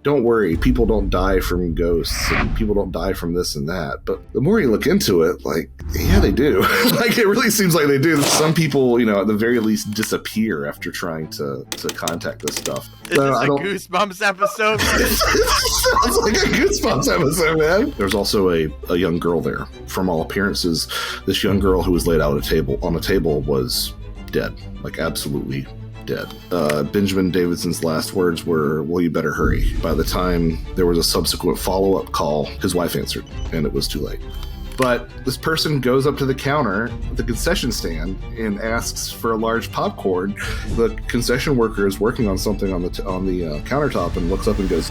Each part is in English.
don't worry, people don't die from ghosts and people don't die from this and that. But the more you look into it, like, yeah, they do. Like, it really seems like they do. Some people, at the very least disappear after trying to contact this stuff. Is this a Goosebumps episode? Sounds like a Goosebumps episode, man. There's also a young girl there. From all appearances, this young girl who was laid out on a table was dead, like absolutely dead. Benjamin Davidson's last words were, "Well, you better hurry." By the time there was a subsequent follow-up call, his wife answered, and it was too late. But this person goes up to the counter, the concession stand, and asks for a large popcorn. The concession worker is working on something on the countertop and looks up and goes,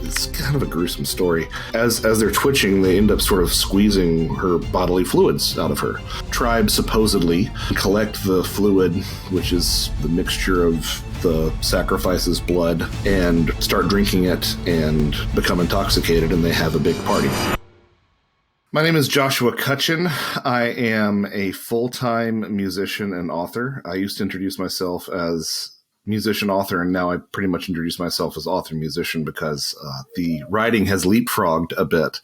it's kind of a gruesome story. As they're twitching, they end up sort of squeezing her bodily fluids out of her. Tribes supposedly collect the fluid, which is the mixture of the sacrifice's blood, and start drinking it and become intoxicated, and they have a big party. My name is Joshua Cutchin. I am a full-time musician and author. I used to introduce myself as musician author, and now I pretty much introduce myself as author musician because the writing has leapfrogged a bit.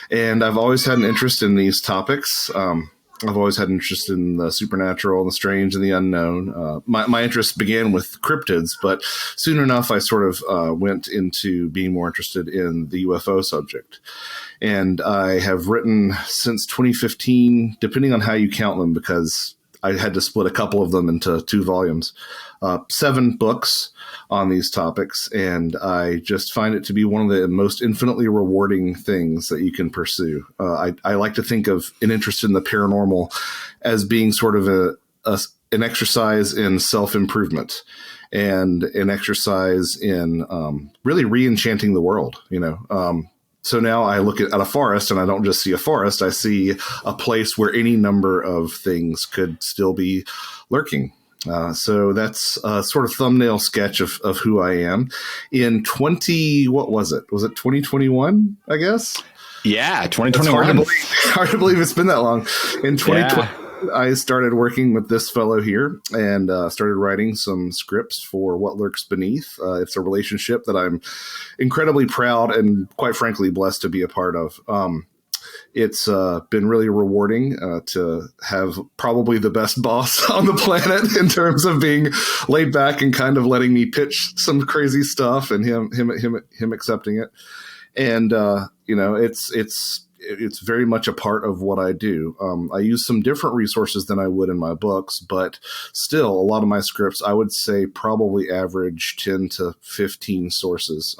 And I've always had an interest in these topics. I've always had an interest in the supernatural and the strange and the unknown. My interest began with cryptids, but soon enough I sort of went into being more interested in the UFO subject. And I have written since 2015, depending on how you count them, because I had to split a couple of them into 2 volumes, 7 books on these topics, and I just find it to be one of the most infinitely rewarding things that you can pursue. I like to think of an interest in the paranormal as being sort of an exercise in self-improvement and an exercise in really re-enchanting the world, So now I look at a forest and I don't just see a forest, I see a place where any number of things could still be lurking. So that's a sort of thumbnail sketch of who I am. In what was it? Was it 2021, I guess? Yeah, 2021. Hard to believe it's been that long. In 2020. Yeah. I started working with this fellow here and started writing some scripts for What Lurks Beneath. It's a relationship that I'm incredibly proud and, quite frankly, blessed to be a part of. It's been really rewarding to have probably the best boss on the planet in terms of being laid back and kind of letting me pitch some crazy stuff and him accepting it. And it's very much a part of what I do. I use some different resources than I would in my books, but still a lot of my scripts, I would say probably average 10 to 15 sources.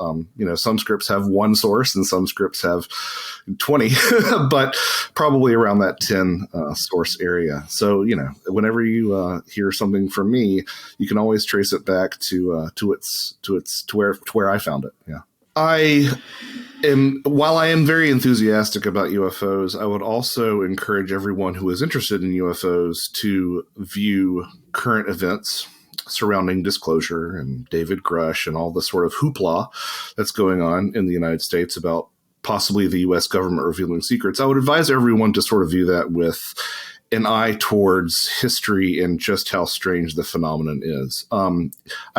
Some scripts have 1 source and some scripts have 20, but probably around that 10 source area. So, whenever you hear something from me, you can always trace it back to where I found it. Yeah. While I am very enthusiastic about UFOs, I would also encourage everyone who is interested in UFOs to view current events surrounding disclosure and David Grush and all the sort of hoopla that's going on in the United States about possibly the U.S. government revealing secrets. I would advise everyone to sort of view that with an eye towards history and just how strange the phenomenon is. I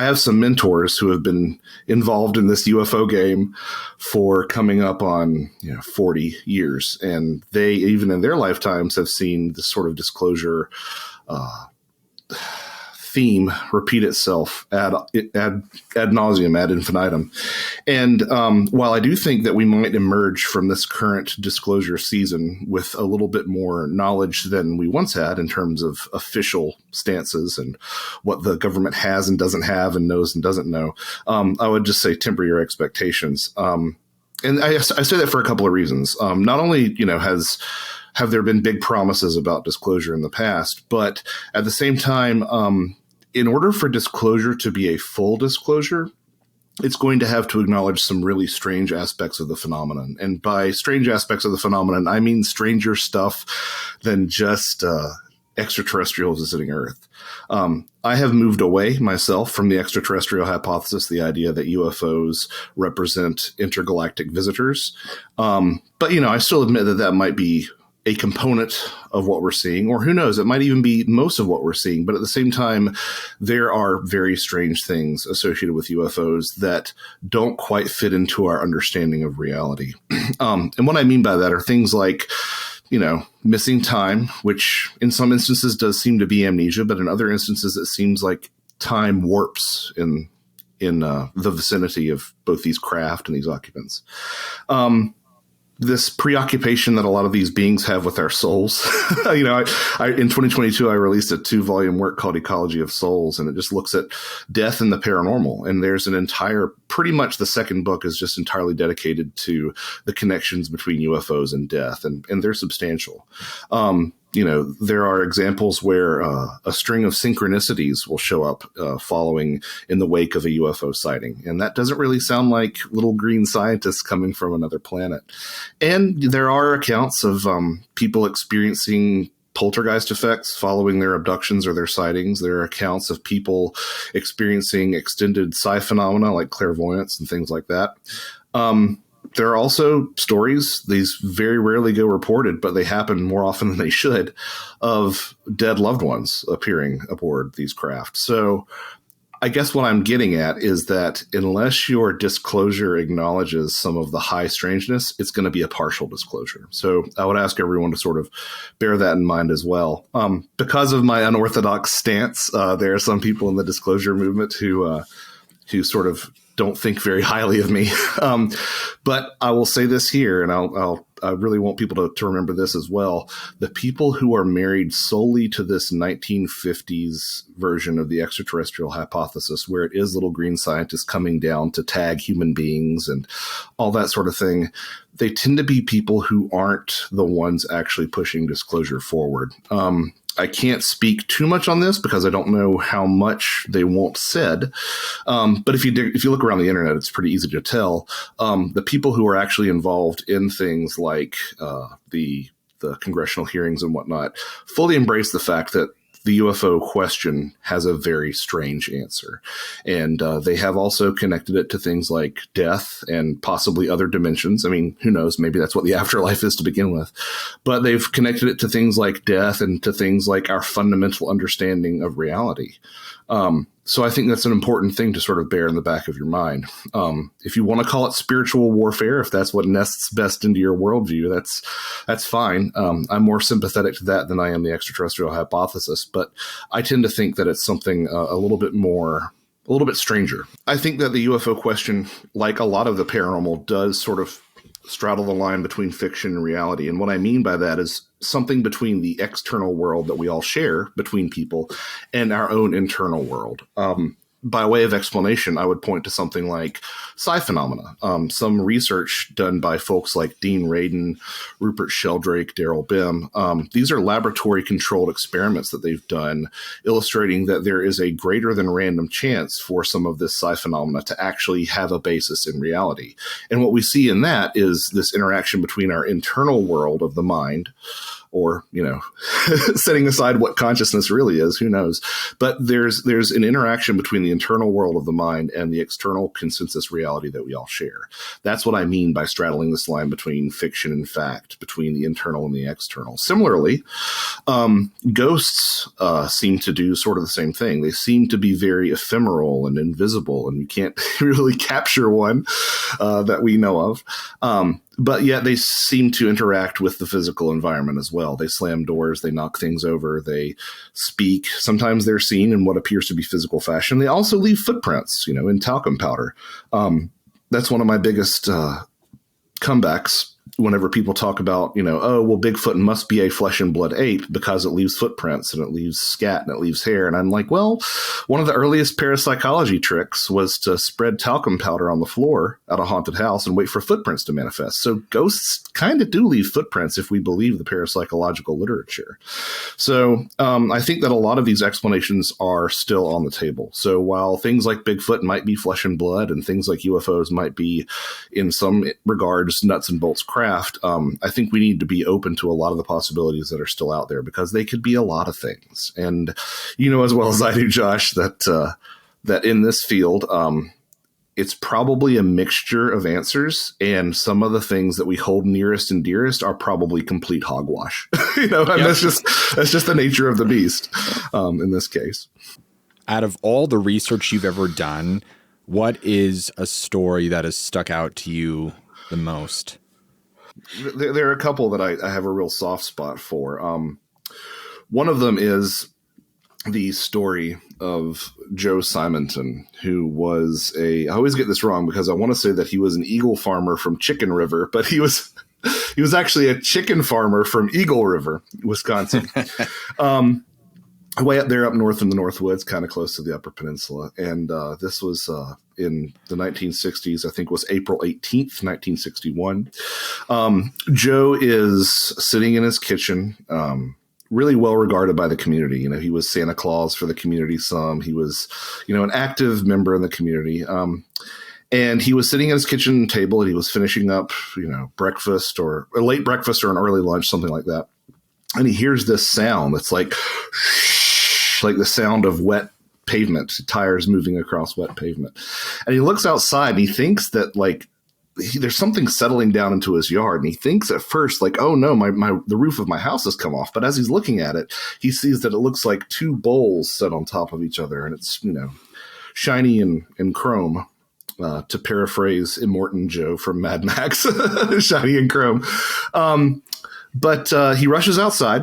have some mentors who have been involved in this UFO game for coming up on 40 years, and they, even in their lifetimes, have seen this sort of disclosure theme repeat itself ad nauseum, ad infinitum. And while I do think that we might emerge from this current disclosure season with a little bit more knowledge than we once had in terms of official stances and what the government has and doesn't have and knows and doesn't know, I would just say temper your expectations. And I say that for a couple of reasons. Not only, have there been big promises about disclosure in the past, but at the same time, in order for disclosure to be a full disclosure, it's going to have to acknowledge some really strange aspects of the phenomenon. And by strange aspects of the phenomenon, I mean stranger stuff than just extraterrestrials visiting Earth. I have moved away myself from the extraterrestrial hypothesis, the idea that UFOs represent intergalactic visitors. But, I still admit that might be a component of what we're seeing, or who knows, it might even be most of what we're seeing. But at the same time, there are very strange things associated with UFOs that don't quite fit into our understanding of reality. And what I mean by that are things like, missing time, which in some instances does seem to be amnesia, but in other instances it seems like time warps in the vicinity of both these craft and these occupants. This preoccupation that a lot of these beings have with our souls. In 2022, I released a 2-volume work called Ecology of Souls, and it just looks at death and the paranormal. And there's pretty much the second book is just entirely dedicated to the connections between UFOs and death, and they're substantial. There are examples where a string of synchronicities will show up following in the wake of a UFO sighting. And that doesn't really sound like little green scientists coming from another planet. And there are accounts of people experiencing poltergeist effects following their abductions or their sightings. There are accounts of people experiencing extended psi phenomena like clairvoyance and things like that. There are also stories, these very rarely go reported, but they happen more often than they should, of dead loved ones appearing aboard these craft. So I guess what I'm getting at is that unless your disclosure acknowledges some of the high strangeness, it's going to be a partial disclosure. So I would ask everyone to sort of bear that in mind as well. Because of my unorthodox stance, there are some people in the disclosure movement who sort of don't think very highly of me. But I will say this here, and I really want people to remember this as well. The people who are married solely to this 1950s version of the extraterrestrial hypothesis, where it is little green scientists coming down to tag human beings and all that sort of thing, they tend to be people who aren't the ones actually pushing disclosure forward. I can't speak too much on this because I don't know how much they want said. But if you look around the internet, it's pretty easy to tell. The people who are actually involved in things like the congressional hearings and whatnot fully embrace the fact that the UFO question has a very strange answer. And they have also connected it to things like death and possibly other dimensions. I mean, who knows? Maybe that's what the afterlife is to begin with. But they've connected it to things like death and to things like our fundamental understanding of reality. So I think that's an important thing to sort of bear in the back of your mind. If you want to call it spiritual warfare, if that's what nests best into your worldview, that's fine. I'm more sympathetic to that than I am the extraterrestrial hypothesis, but I tend to think that it's something a little bit stranger. I think that the UFO question, like a lot of the paranormal, does sort of straddle the line between fiction and reality. And what I mean by that is something between the external world that we all share between people and our own internal world. By way of explanation, I would point to something like psi phenomena. Some research done by folks like Dean Radin, Rupert Sheldrake, Daryl Bim. These are laboratory-controlled experiments that they've done, illustrating that there is a greater than random chance for some of this psi phenomena to actually have a basis in reality. And what we see in that is this interaction between our internal world of the mind, or, setting aside what consciousness really is, who knows? But there's an interaction between the internal world of the mind and the external consensus reality that we all share. That's what I mean by straddling this line between fiction and fact, between the internal and the external. Similarly, ghosts seem to do sort of the same thing. They seem to be very ephemeral and invisible, and you can't really capture one that we know of. But yet they seem to interact with the physical environment as well. They slam doors, they knock things over, they speak. Sometimes they're seen in what appears to be physical fashion. They also leave footprints, in talcum powder. That's one of my biggest comebacks whenever people talk about, Bigfoot must be a flesh and blood ape because it leaves footprints and it leaves scat and it leaves hair. And I'm like, well, one of the earliest parapsychology tricks was to spread talcum powder on the floor at a haunted house and wait for footprints to manifest. So ghosts kind of do leave footprints if we believe the parapsychological literature. So I think that a lot of these explanations are still on the table. So while things like Bigfoot might be flesh and blood and things like UFOs might be in some regards nuts and bolts craft, I think we need to be open to a lot of the possibilities that are still out there because they could be a lot of things. And you know as well as I do, Josh, that in this field, it's probably a mixture of answers, and some of the things that we hold nearest and dearest are probably complete hogwash. And that's just the nature of the beast in this case. Out of all the research you've ever done, what is a story that has stuck out to you the most? There are a couple that I have a real soft spot for. One of them is the story of Joe Simonton, who was I always get this wrong because I want to say that he was an eagle farmer from Chicken River, but he was actually a chicken farmer from Eagle River, Wisconsin. Way up there up north in the Northwoods, kind of close to the Upper Peninsula. And this was in the 1960s, I think it was April 18th, 1961. Joe is sitting in his kitchen, really well regarded by the community. He was Santa Claus for the community some. He was, an active member in the community. And he was sitting at his kitchen table and he was finishing up, breakfast or a late breakfast or an early lunch, something like that. And he hears this sound that's like the sound of wet pavement, tires moving across wet pavement. And he looks outside and he thinks that there's something settling down into his yard. And he thinks at first oh no, the roof of my house has come off. But as he's looking at it, he sees that it looks like two bowls set on top of each other. And it's, shiny and chrome, to paraphrase Immortan Joe from Mad Max, shiny and chrome. But he rushes outside,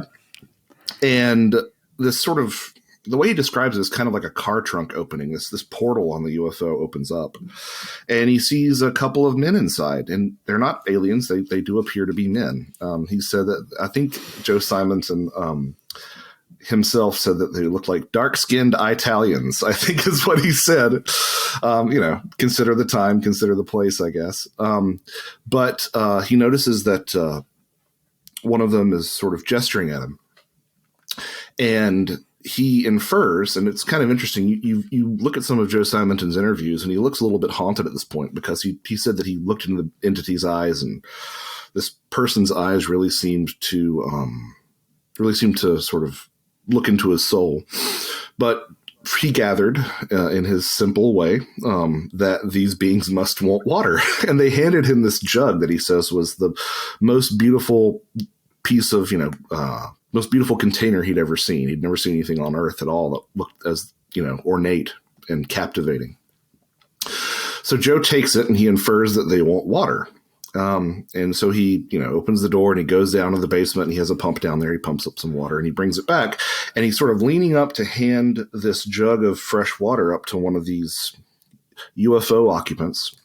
and this sort of, the way he describes it is kind of like a car trunk opening. This portal on the UFO opens up, and he sees a couple of men inside, and they're not aliens. They do appear to be men. He said that, I think Joe Simonton himself said that they looked like dark-skinned Italians, I think is what he said. Consider the time, consider the place, I guess. But he notices that one of them is sort of gesturing at him. And he infers, and it's kind of interesting, you look at some of Joe Simonton's interviews, and he looks a little bit haunted at this point because he said that he looked into the entity's eyes, and this person's eyes really seemed to sort of look into his soul. But he gathered in his simple way that these beings must want water. And they handed him this jug that he says was the most beautiful piece of, most beautiful container he'd ever seen. He'd never seen anything on Earth at all that looked as, ornate and captivating. So Joe takes it and he infers that they want water. And so he, opens the door and he goes down to the basement and he has a pump down there. He pumps up some water and he brings it back, and he's sort of leaning up to hand this jug of fresh water up to one of these UFO occupants.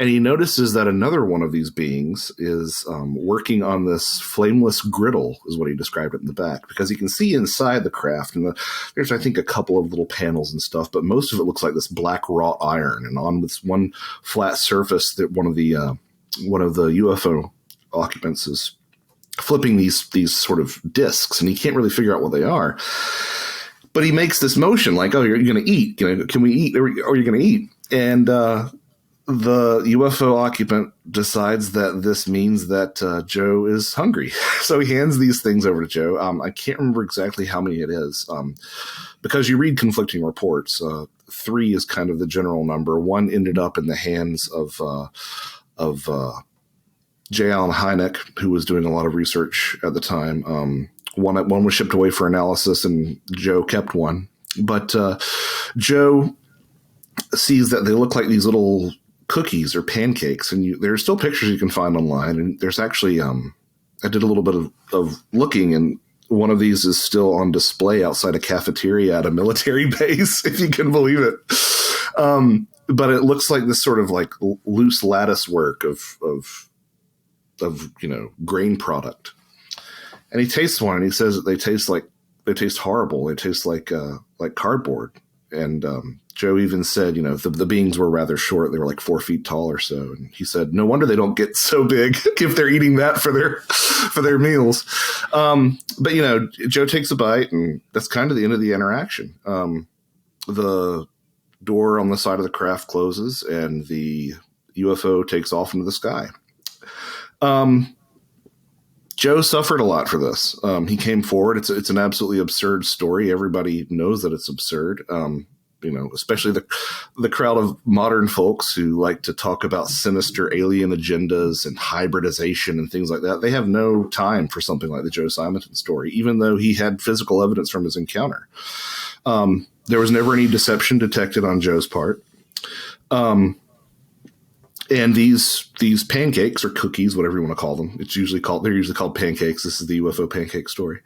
And he notices that another one of these beings is working on this flameless griddle, is what he described it in the back, because he can see inside the craft. And there's, I think, a couple of little panels and stuff, but most of it looks like this black wrought iron. And on this one flat surface that one of the UFO occupants is flipping these sort of discs, and he can't really figure out what they are. But he makes this motion like, "Oh, you're going to eat? Can we eat? Or are you going to eat?" And the UFO occupant decides that this means that Joe is hungry. So he hands these things over to Joe. I can't remember exactly how many it is, because you read conflicting reports. 3 is kind of the general number. 1 ended up in the hands of J. Allen Hynek, who was doing a lot of research at the time. One was shipped away for analysis, and Joe kept one. But Joe sees that they look like these little cookies or pancakes, and there are still pictures you can find online. And there's actually, I did a little bit of looking, and one of these is still on display outside a cafeteria at a military base, if you can believe it. But it looks like this sort of like loose lattice work of grain product. And he tastes one, and he says that they taste horrible. They taste like cardboard. And Joe even said, the beings were rather short. They were like 4 feet tall or so. And he said, no wonder they don't get so big if they're eating that for their meals. But Joe takes a bite, and that's kind of the end of the interaction. The door on the side of the craft closes, and the UFO takes off into the sky. Joe suffered a lot for this. He came forward. It's an absolutely absurd story. Everybody knows that it's absurd. especially the crowd of modern folks who like to talk about sinister alien agendas and hybridization and things like that. They have no time for something like the Joe Simonton story, even though he had physical evidence from his encounter. There was never any deception detected on Joe's part. And these pancakes or cookies, whatever you want to call them, they're usually called pancakes. This is the UFO pancake story.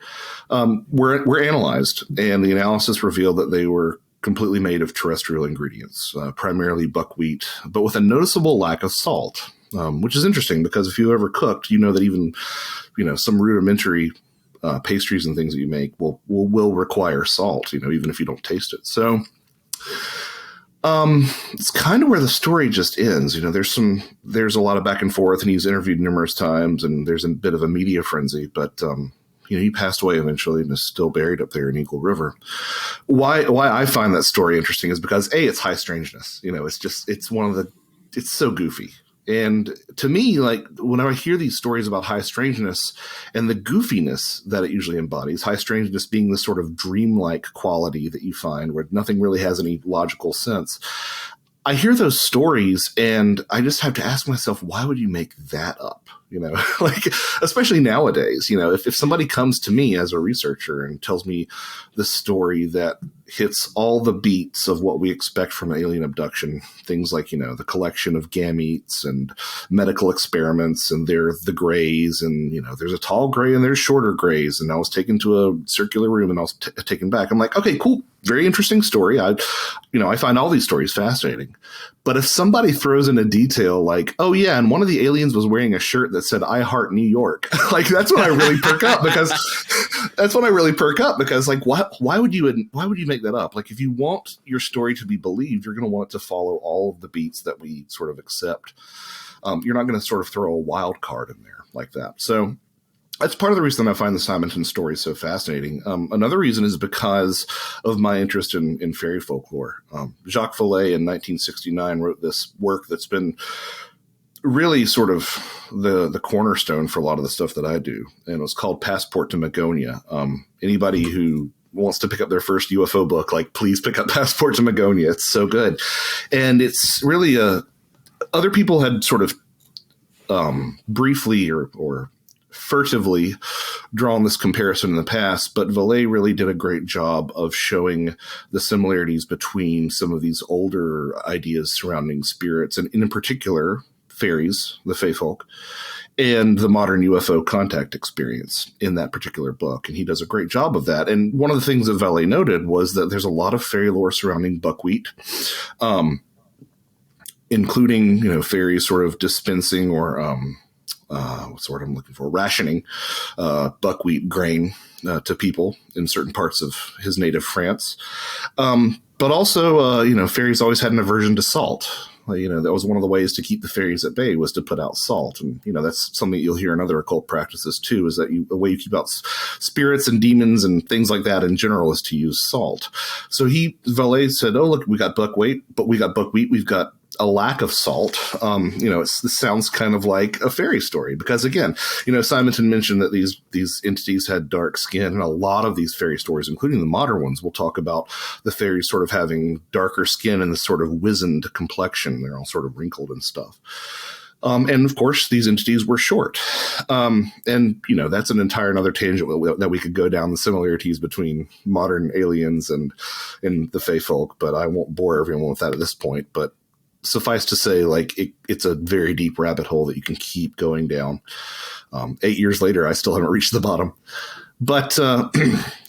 Were analyzed, and the analysis revealed that they were completely made of terrestrial ingredients, primarily buckwheat, but with a noticeable lack of salt, which is interesting because if you ever cooked, you know that even, some rudimentary pastries and things that you make will require salt, even if you don't taste it. So it's kind of where the story just ends. There's a lot of back and forth, and he's interviewed numerous times, and there's a bit of a media frenzy, but he passed away eventually and is still buried up there in Eagle River. Why I find that story interesting is because it's high strangeness. It's so goofy. And to me, like, whenever I hear these stories about high strangeness and the goofiness that it usually embodies, high strangeness being the sort of dreamlike quality that you find where nothing really has any logical sense, I hear those stories and I just have to ask myself, why would you make that up? Like, especially nowadays, if somebody comes to me as a researcher and tells me the story that hits all the beats of what we expect from alien abduction, things like, the collection of gametes and medical experiments, and they're the grays, and, there's a tall gray and there's shorter grays, and I was taken to a circular room and I was taken back. I'm like, okay, cool. Very interesting story. I find all these stories fascinating. But if somebody throws in a detail like, oh yeah, and one of the aliens was wearing a shirt that said "I Heart New York," like that's when I really perk up because like why would you make that up? Like, if you want your story to be believed, you're going to want it to follow all of the beats that we sort of accept. You're not going to sort of throw a wild card in there like that. So that's part of the reason I find the Simonton story so fascinating. Another reason is because of my interest in fairy folklore. Jacques Vallée in 1969 wrote this work that's been really sort of the cornerstone for a lot of the stuff that I do. And it was called Passport to Magonia. Anybody who wants to pick up their first UFO book, like, please pick up Passport to Magonia. It's so good. And it's really other people had sort of briefly or furtively drawn this comparison in the past, but Vallée really did a great job of showing the similarities between some of these older ideas surrounding spirits, and in particular, fairies, the fae folk, and the modern UFO contact experience in that particular book. And he does a great job of that. And one of the things that Vallée noted was that there's a lot of fairy lore surrounding buckwheat, including, fairies sort of dispensing or what's the word I'm looking for? Rationing buckwheat grain to people in certain parts of his native France. But also, fairies always had an aversion to salt. That was one of the ways to keep the fairies at bay, was to put out salt. And, that's something you'll hear in other occult practices too, is that the way you keep out spirits and demons and things like that in general is to use salt. So Vallée said, oh, look, we got buckwheat, we've got a lack of salt. This sounds kind of like a fairy story because, again, Simonton mentioned that these entities had dark skin, and a lot of these fairy stories, including the modern ones, will talk about the fairies sort of having darker skin and this sort of wizened complexion. They're all sort of wrinkled and stuff. And of course, these entities were short. And that's an entire another tangent that we could go down, the similarities between modern aliens and the fae folk, but I won't bore everyone with that at this point. But suffice to say, like, it's a very deep rabbit hole that you can keep going down. 8 years later, I still haven't reached the bottom. But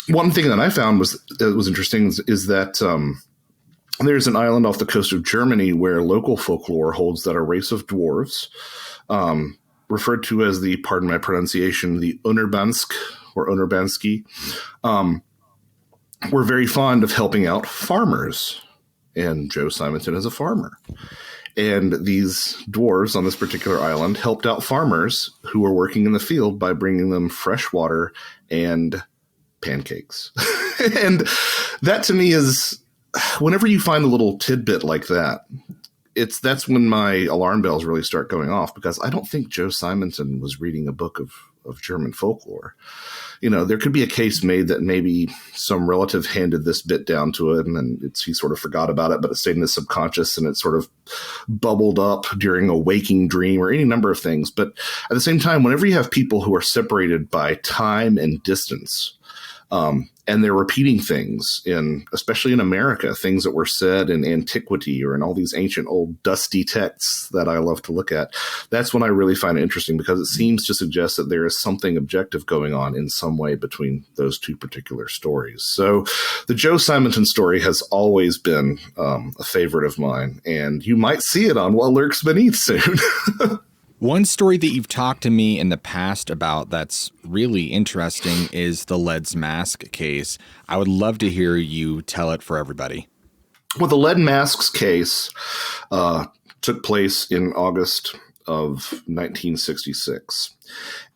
one thing that I found was interesting is that there's an island off the coast of Germany where local folklore holds that a race of dwarves, referred to as the, pardon my pronunciation, the Unerbansk or Unerbanski, were very fond of helping out farmers. And Joe Simonton is a farmer. And these dwarves on this particular island helped out farmers who were working in the field by bringing them fresh water and pancakes. And that to me is, whenever you find a little tidbit like that, that's when my alarm bells really start going off, because I don't think Joe Simonton was reading a book of German folklore. there could be a case made that maybe some relative handed this bit down to it, and then he sort of forgot about it, but it stayed in his subconscious, and it sort of bubbled up during a waking dream, or any number of things. But at the same time, whenever you have people who are separated by time and distance, and they're repeating things, especially in America, things that were said in antiquity or in all these ancient old dusty texts that I love to look at. That's when I really find it interesting, because it seems to suggest that there is something objective going on in some way between those two particular stories. So the Joe Simonton story has always been a favorite of mine, and you might see it on What Lurks Beneath soon. One story that you've talked to me in the past about that's really interesting is the Leadmask case. I would love to hear you tell it for everybody. Well, the Leadmask case took place in August of 1966.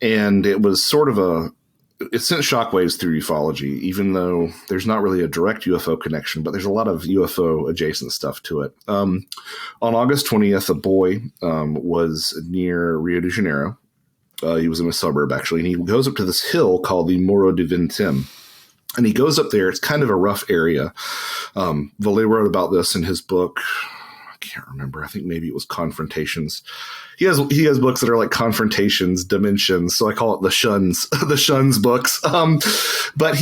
And it was sort of it sent shockwaves through ufology, even though there's not really a direct UFO connection, but there's a lot of UFO adjacent stuff to it. On August 20th, a boy was near Rio de Janeiro. He was in a suburb, actually, and he goes up to this hill called the Morro de Vintim. And he goes up there. It's kind of a rough area. Valet wrote about this in his book. I can't remember. I think maybe it was Confrontations. He has books that are like Confrontations, Dimensions. So I call it the Shuns books. But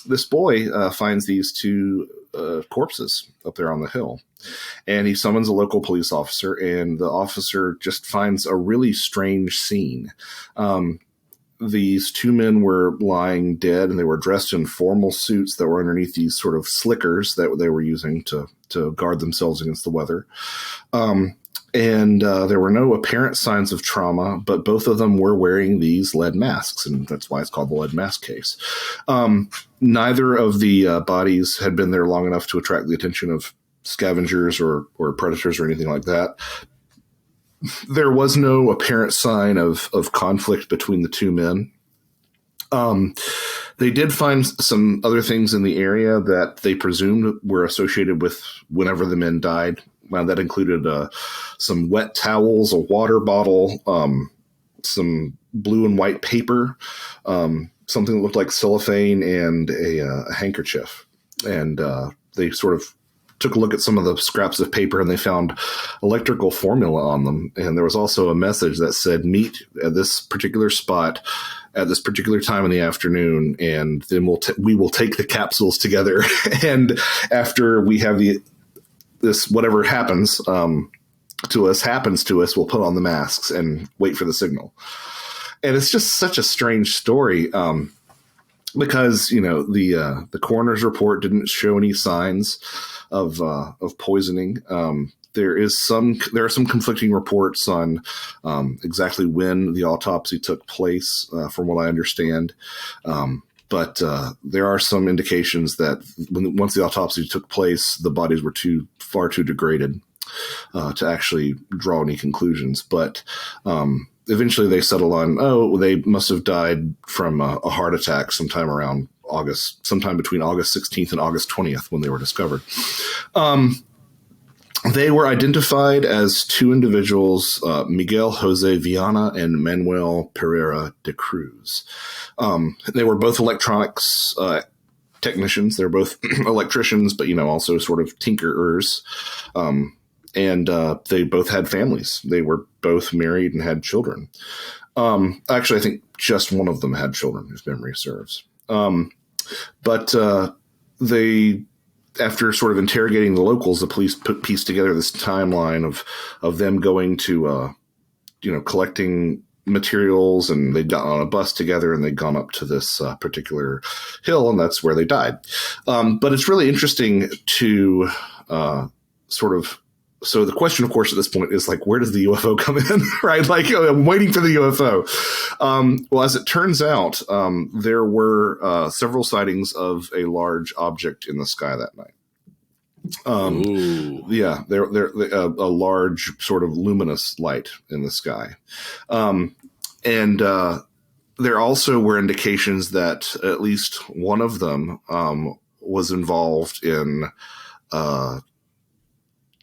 this boy finds these two corpses up there on the hill, and he summons a local police officer, and the officer just finds a really strange scene. These two men were lying dead, and they were dressed in formal suits that were underneath these sort of slickers that they were using to guard themselves against the weather. And there were no apparent signs of trauma, but both of them were wearing these lead masks, and that's why it's called the Leadmask case. Neither of the bodies had been there long enough to attract the attention of scavengers or predators or anything like that. There was no apparent sign of conflict between the two men. They did find some other things in the area that they presumed were associated with whenever the men died. That included some wet towels, a water bottle, some blue and white paper, something that looked like cellophane, and a handkerchief. And they sort of took a look at some of the scraps of paper, and they found electrical formula on them. And there was also a message that said, meet at this particular spot at this particular time in the afternoon, and then we will take the capsules together. And after we have this whatever happens to us, we'll put on the masks and wait for the signal. And it's just such a strange story, because the coroner's report didn't show any signs of poisoning. There are some conflicting reports on exactly when the autopsy took place, from what I understand. But there are some indications that once the autopsy took place, the bodies were far too degraded to actually draw any conclusions. But eventually they settled on, they must have died from a heart attack sometime between August 16th and August 20th when they were discovered. They were identified as two individuals, Miguel Jose Viana and Manuel Pereira de Cruz. They were both electronics technicians. They're both electricians, but also sort of tinkerers. And they both had families. They were both married and had children. Actually, I think just one of them had children, whose memory serves. But after sort of interrogating the locals, the police pieced together this timeline of them going to, collecting materials, and they'd gotten on a bus together, and they'd gone up to this particular hill, and that's where they died. But it's really interesting to so the question, of course, at this point is like, where does the UFO come in, right? Like, I'm waiting for the UFO. Well, as it turns out, there were several sightings of a large object in the sky that night. Yeah, they're a large sort of luminous light in the sky. And there also were indications that at least one of them was involved in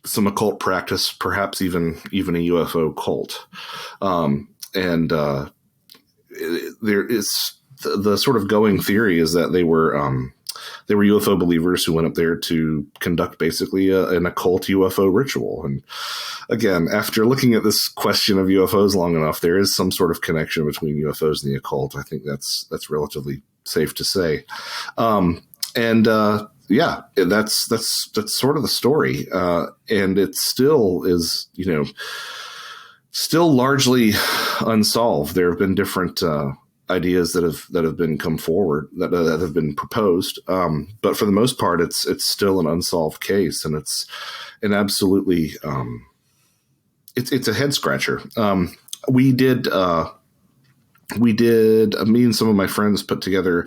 some occult practice, perhaps even a UFO cult. And there is the sort of going theory is that they were UFO believers who went up there to conduct basically an occult UFO ritual. And again, after looking at this question of UFOs long enough, there is some sort of connection between UFOs and the occult. I think that's relatively safe to say. Yeah, that's sort of the story. And it still is, still largely unsolved. There have been different ideas that have been come forward that have been proposed, but for the most part, it's still an unsolved case, and it's an absolutely it's a head scratcher. Me and some of my friends put together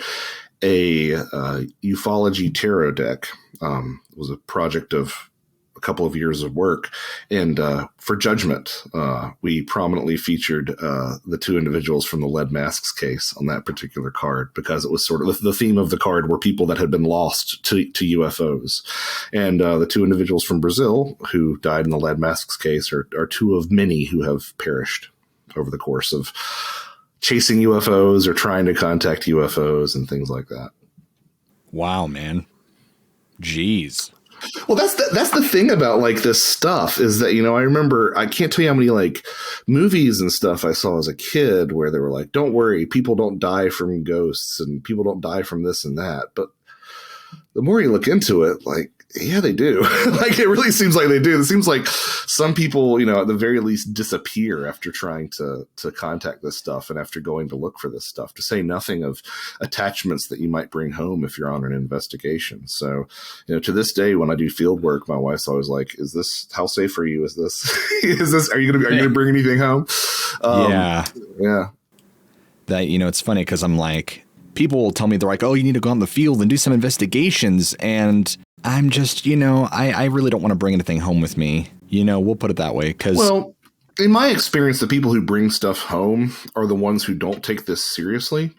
a ufology tarot deck. It was a project of a couple of years of work, and for Judgment, we prominently featured the two individuals from the Leadmask's case on that particular card, because it was sort of the theme of the card were people that had been lost to UFOs, and the two individuals from Brazil who died in the Leadmask's case are two of many who have perished over the course of chasing UFOs or trying to contact UFOs and things like that. Wow, man. Jeez. Well, that's the thing about like this stuff is that, I remember, I can't tell you how many like movies and stuff I saw as a kid where they were like, don't worry, people don't die from ghosts and people don't die from this and that. But the more you look into it, like, yeah, they do. Like, it really seems like they do. It seems like some people, at the very least disappear after trying to contact this stuff and after going to look for this stuff, to say nothing of attachments that you might bring home if you're on an investigation. So, to this day, when I do field work, my wife's always like, is this, how safe are you? Is this, are you going to bring anything home? Yeah. That, it's funny because I'm like, people will tell me, they're like, oh, you need to go out in the field and do some investigations. And I'm just, I really don't want to bring anything home with me. We'll put it that way. Well, in my experience, the people who bring stuff home are the ones who don't take this seriously.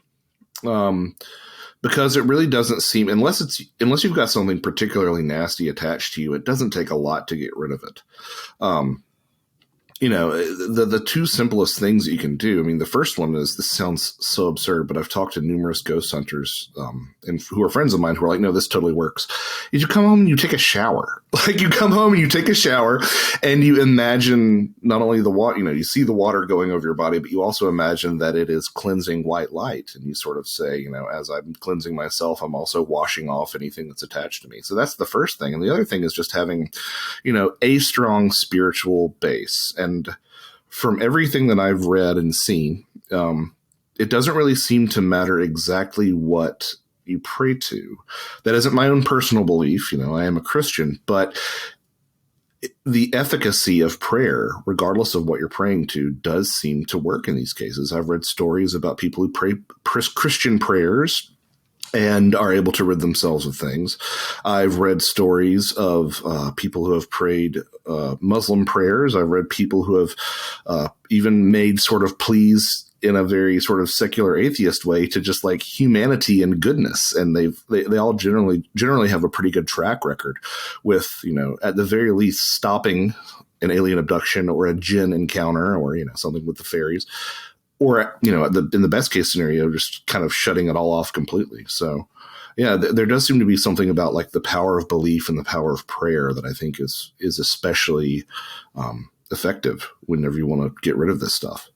Because it really doesn't seem, unless you've got something particularly nasty attached to you, it doesn't take a lot to get rid of it. The two simplest things that you can do. I mean, the first one is, this sounds so absurd, but I've talked to numerous ghost hunters and who are friends of mine who are like, no, this totally works. Is you come home and you take a shower. Like, you come home and you take a shower and you imagine not only the water, you see the water going over your body, but you also imagine that it is cleansing white light. And you sort of say, as I'm cleansing myself, I'm also washing off anything that's attached to me. So that's the first thing. And the other thing is just having, a strong spiritual base. And from everything that I've read and seen, it doesn't really seem to matter exactly what you pray to. That isn't my own personal belief. I am a Christian, but the efficacy of prayer, regardless of what you're praying to, does seem to work in these cases. I've read stories about people who pray Christian prayers and are able to rid themselves of things. I've read stories of people who have prayed Muslim prayers. I've read people who have even made sort of pleas in a very sort of secular atheist way to just like humanity and goodness. And they all generally have a pretty good track record with, at the very least stopping an alien abduction or a jinn encounter or, something with the fairies. Or, in the best case scenario, just kind of shutting it all off completely. So, yeah, there does seem to be something about like the power of belief and the power of prayer that I think is especially effective whenever you want to get rid of this stuff.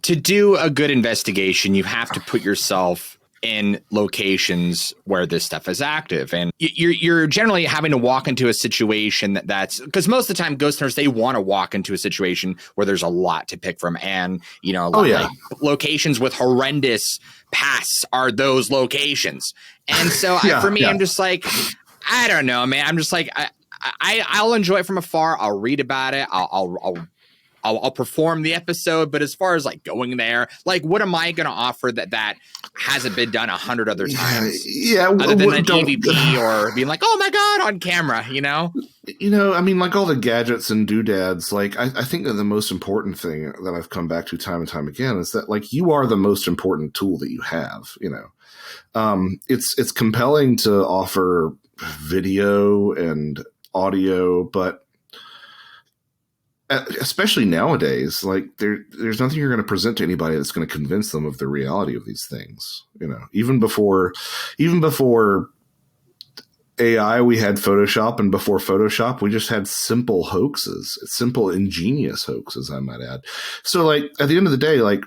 To do a good investigation, you have to put yourself in locations where this stuff is active. And you're generally having to walk into a situation that's because most of the time ghost hunters, they want to walk into a situation where there's a lot to pick from. And, like locations with horrendous pasts are those locations. And so I'm just like, I don't know, man. I'm just like, I'll enjoy it from afar. I'll read about it. I'll perform the episode, but as far as like going there, like what am I going to offer that hasn't been done 100 other times? Yeah, other than an EVP or being like, oh my god, on camera, I mean, like all the gadgets and doodads. Like I think that the most important thing that I've come back to time and time again is that like you are the most important tool that you have. It's compelling to offer video and audio, but especially nowadays, like there's nothing you're going to present to anybody that's going to convince them of the reality of these things. Even before AI, we had Photoshop, and before Photoshop, we just had simple hoaxes, simple, ingenious hoaxes, I might add. So, like, at the end of the day, like,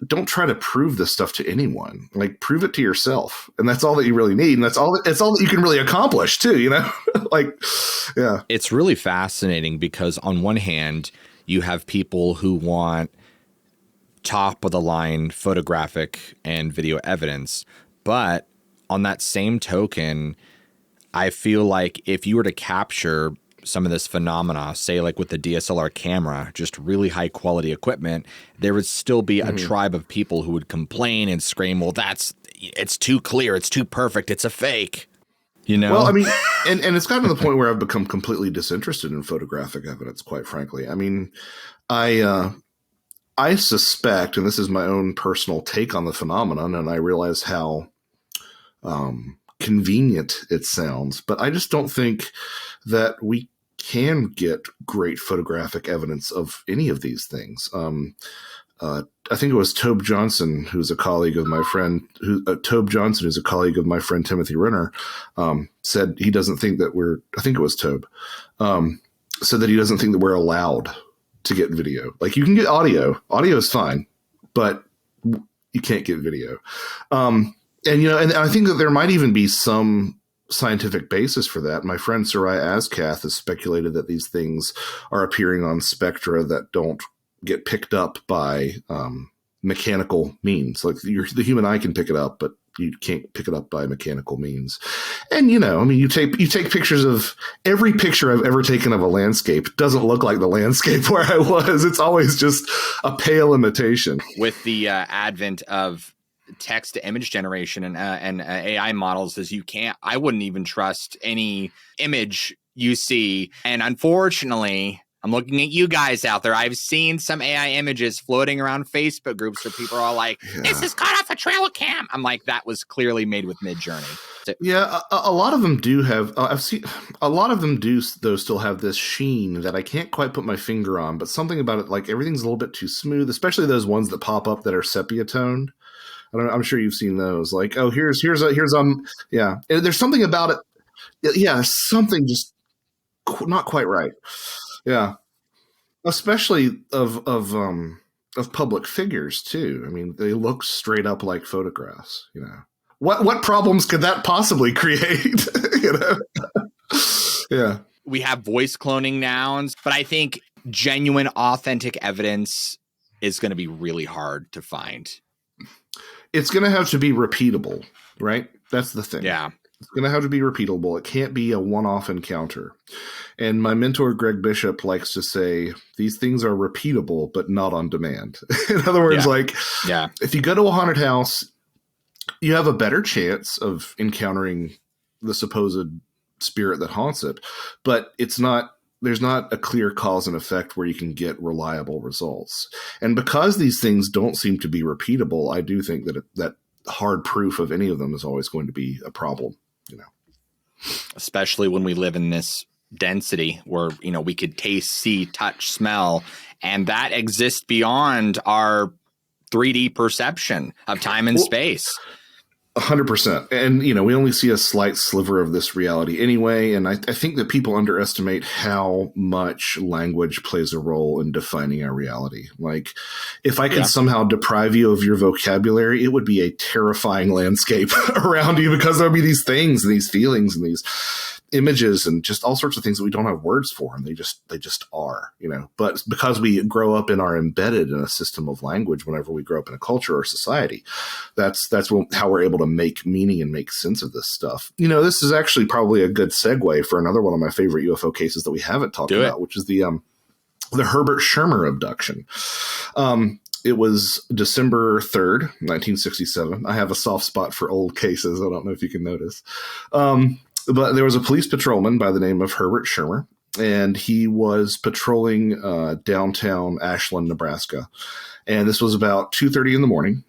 don't try to prove this stuff to anyone. Like, prove it to yourself, and that's all that you really need, and it's all that you can really accomplish too. Like, yeah. It's really fascinating because on one hand, you have people who want top of the line photographic and video evidence, but on that same token, I feel like if you were to capture some of this phenomena, say like with the DSLR camera, just really high quality equipment, there would still be a tribe of people who would complain and scream, well, it's too clear, it's too perfect, it's a fake. Well, I mean, and it's gotten to the point where I've become completely disinterested in photographic evidence, quite frankly. I mean, I suspect, and this is my own personal take on the phenomenon, and I realize how convenient it sounds, but I just don't think that we can get great photographic evidence of any of these things. I think it was Tobe Johnson, who's a colleague of my friend, who's a colleague of my friend Timothy Renner, said he doesn't think that I think it was Tobe, said that he doesn't think that we're allowed to get video. Like, you can get audio is fine, but you can't get video. And I think that there might even be some scientific basis for that. My friend Soraya Azkath has speculated that these things are appearing on spectra that don't get picked up by mechanical means. Like, the human eye can pick it up, but you can't pick it up by mechanical means. And, you take pictures of every picture I've ever taken of a landscape doesn't look like the landscape where I was. It's always just a pale imitation. With the advent of text to image generation and AI models, I wouldn't even trust any image you see. And unfortunately, I'm looking at you guys out there. I've seen some AI images floating around Facebook groups where people are all like, this is cut off a trail cam. I'm like, that was clearly made with Midjourney. So, yeah, a lot of them do have, I've seen, a lot of them do, though, still have this sheen that I can't quite put my finger on, but something about it, like, everything's a little bit too smooth, especially those ones that pop up that are sepia toned. I'm sure you've seen those. Like, oh, here's yeah. There's something about it. Yeah, something just not quite right. Yeah, especially of public figures too. I mean, they look straight up like photographs. What problems could that possibly create? Yeah. We have voice cloning nouns, but I think genuine, authentic evidence is going to be really hard to find. It's going to have to be repeatable, right? That's the thing. Yeah. It's going to have to be repeatable. It can't be a one-off encounter. And my mentor, Greg Bishop, likes to say, these things are repeatable, but not on demand. In other words, if you go to a haunted house, you have a better chance of encountering the supposed spirit that haunts it, but there's not a clear cause and effect where you can get reliable results. And because these things don't seem to be repeatable, I do think that hard proof of any of them is always going to be a problem, Especially when we live in this density where, we could taste, see, touch, smell, and that exists beyond our 3D perception of time and space. 100%. And, we only see a slight sliver of this reality anyway. And I think that people underestimate how much language plays a role in defining our reality. Like, if I could somehow deprive you of your vocabulary, it would be a terrifying landscape around you, because there'll be these things and these feelings and these images and just all sorts of things that we don't have words for, and they just are, but because we grow up and are embedded in a system of language whenever we grow up in a culture or society, that's how we're able to make meaning and make sense of this stuff. This is actually probably a good segue for another one of my favorite UFO cases that we haven't talked about, which is the Herbert Schirmer abduction. It was December 3rd, 1967. I have a soft spot for old cases. I don't know if you can notice. But there was a police patrolman by the name of Herbert Schirmer, and he was patrolling downtown Ashland, Nebraska. And this was about 2:30 in the morning.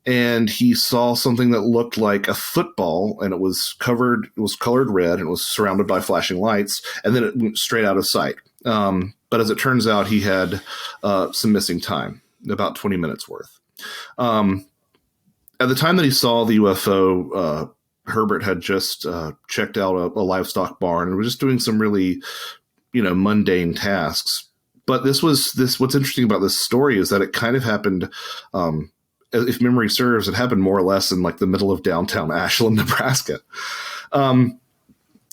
And he saw something that looked like a football, and it was colored red, and it was surrounded by flashing lights, and then it went straight out of sight. But as it turns out, he had some missing time, about 20 minutes worth. At the time that he saw the UFO, Herbert had just checked out a livestock barn and was just doing some really, mundane tasks. But what's interesting about this story is that it kind of happened, if memory serves, it happened more or less in like the middle of downtown Ashland, Nebraska. And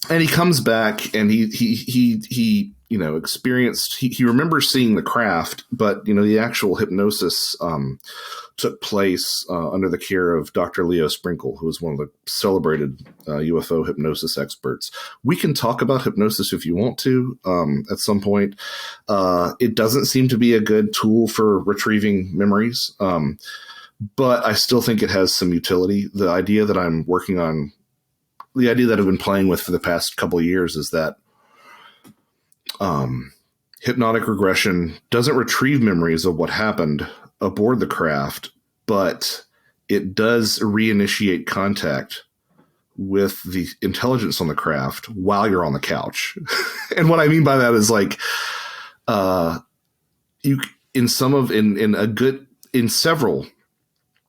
he comes back and he experienced, he remembers seeing the craft, but, the actual hypnosis took place under the care of Dr. Leo Sprinkle, who is one of the celebrated UFO hypnosis experts. We can talk about hypnosis if you want to at some point. It doesn't seem to be a good tool for retrieving memories, but I still think it has some utility. The idea that I'm working on, the idea that I've been playing with for the past couple of years is that hypnotic regression doesn't retrieve memories of what happened aboard the craft, but it does reinitiate contact with the intelligence on the craft while you're on the couch. And what I mean by that is like, in several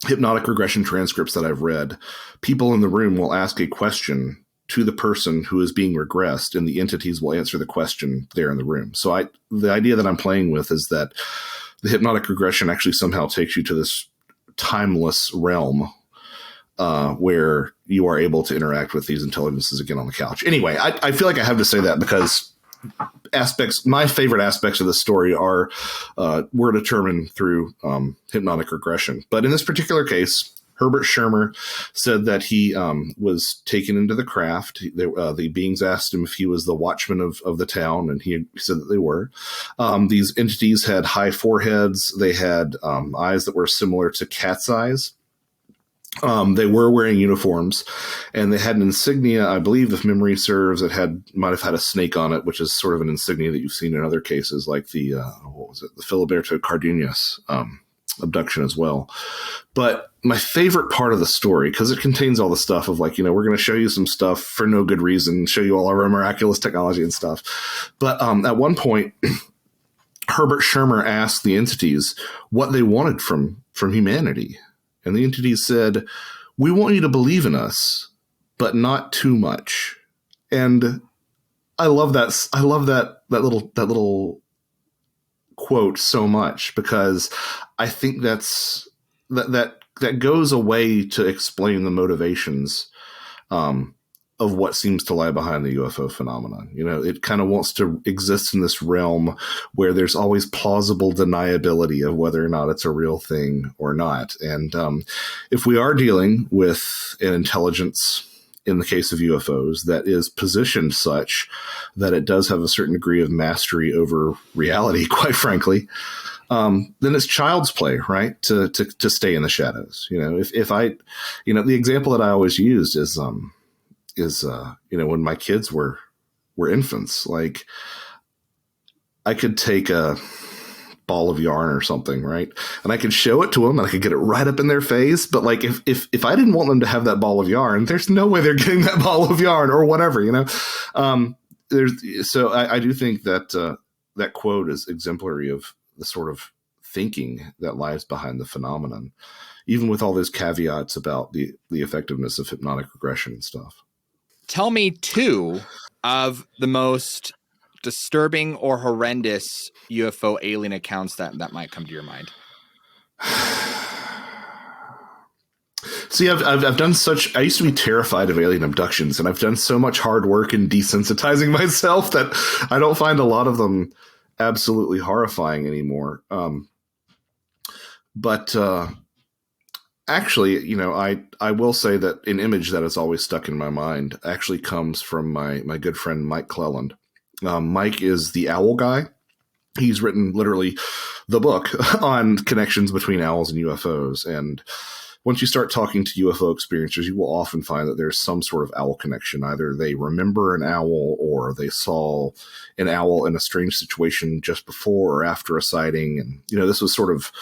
hypnotic regression transcripts that I've read, people in the room will ask a question to the person who is being regressed, and the entities will answer the question there in the room. So the idea that I'm playing with is that the hypnotic regression actually somehow takes you to this timeless realm where you are able to interact with these intelligences again on the couch. Anyway, I feel like I have to say that because my favorite aspects of the story were determined through hypnotic regression. But in this particular case, Herbert Schirmer said that he was taken into the craft. The beings asked him if he was the watchman of the town, and he said that they were. These entities had high foreheads. They had eyes that were similar to cat's eyes. They were wearing uniforms, and they had an insignia, I believe, if memory serves, might have had a snake on it, which is sort of an insignia that you've seen in other cases, like the Filiberto Cardenas abduction as well. But my favorite part of the story, because it contains all the stuff of like, we're going to show you some stuff for no good reason, show you all our miraculous technology and stuff. But at one point, Herbert Schirmer asked the entities what they wanted from humanity. And the entities said, "We want you to believe in us, but not too much." And I love that. I love that little quote so much, because I think that goes away to explain the motivations of what seems to lie behind the UFO phenomenon. It kind of wants to exist in this realm where there's always plausible deniability of whether or not it's a real thing or not. And if we are dealing with an intelligence, in the case of UFOs, that is positioned such that it does have a certain degree of mastery over reality, quite frankly, then it's child's play, right? To stay in the shadows. If I, the example that I always used is when my kids were infants, like I could take a ball of yarn or something, right? And I could show it to them and I could get it right up in their face. But like, if I didn't want them to have that ball of yarn, there's no way they're getting that ball of yarn or whatever, so I do think that that quote is exemplary of the sort of thinking that lies behind the phenomenon, even with all those caveats about the effectiveness of hypnotic regression and stuff. Tell me two of the most disturbing or horrendous UFO alien accounts that might come to your mind. See, I've done such. I used to be terrified of alien abductions, and I've done so much hard work in desensitizing myself that I don't find a lot of them absolutely horrifying anymore. But actually, I will say that an image that has always stuck in my mind actually comes from my good friend Mike Cleland. Mike is the owl guy. He's written literally the book on connections between owls and UFOs. And once you start talking to UFO experiencers, you will often find that there's some sort of owl connection. Either they remember an owl, or they saw an owl in a strange situation just before or after a sighting. And, this was sort of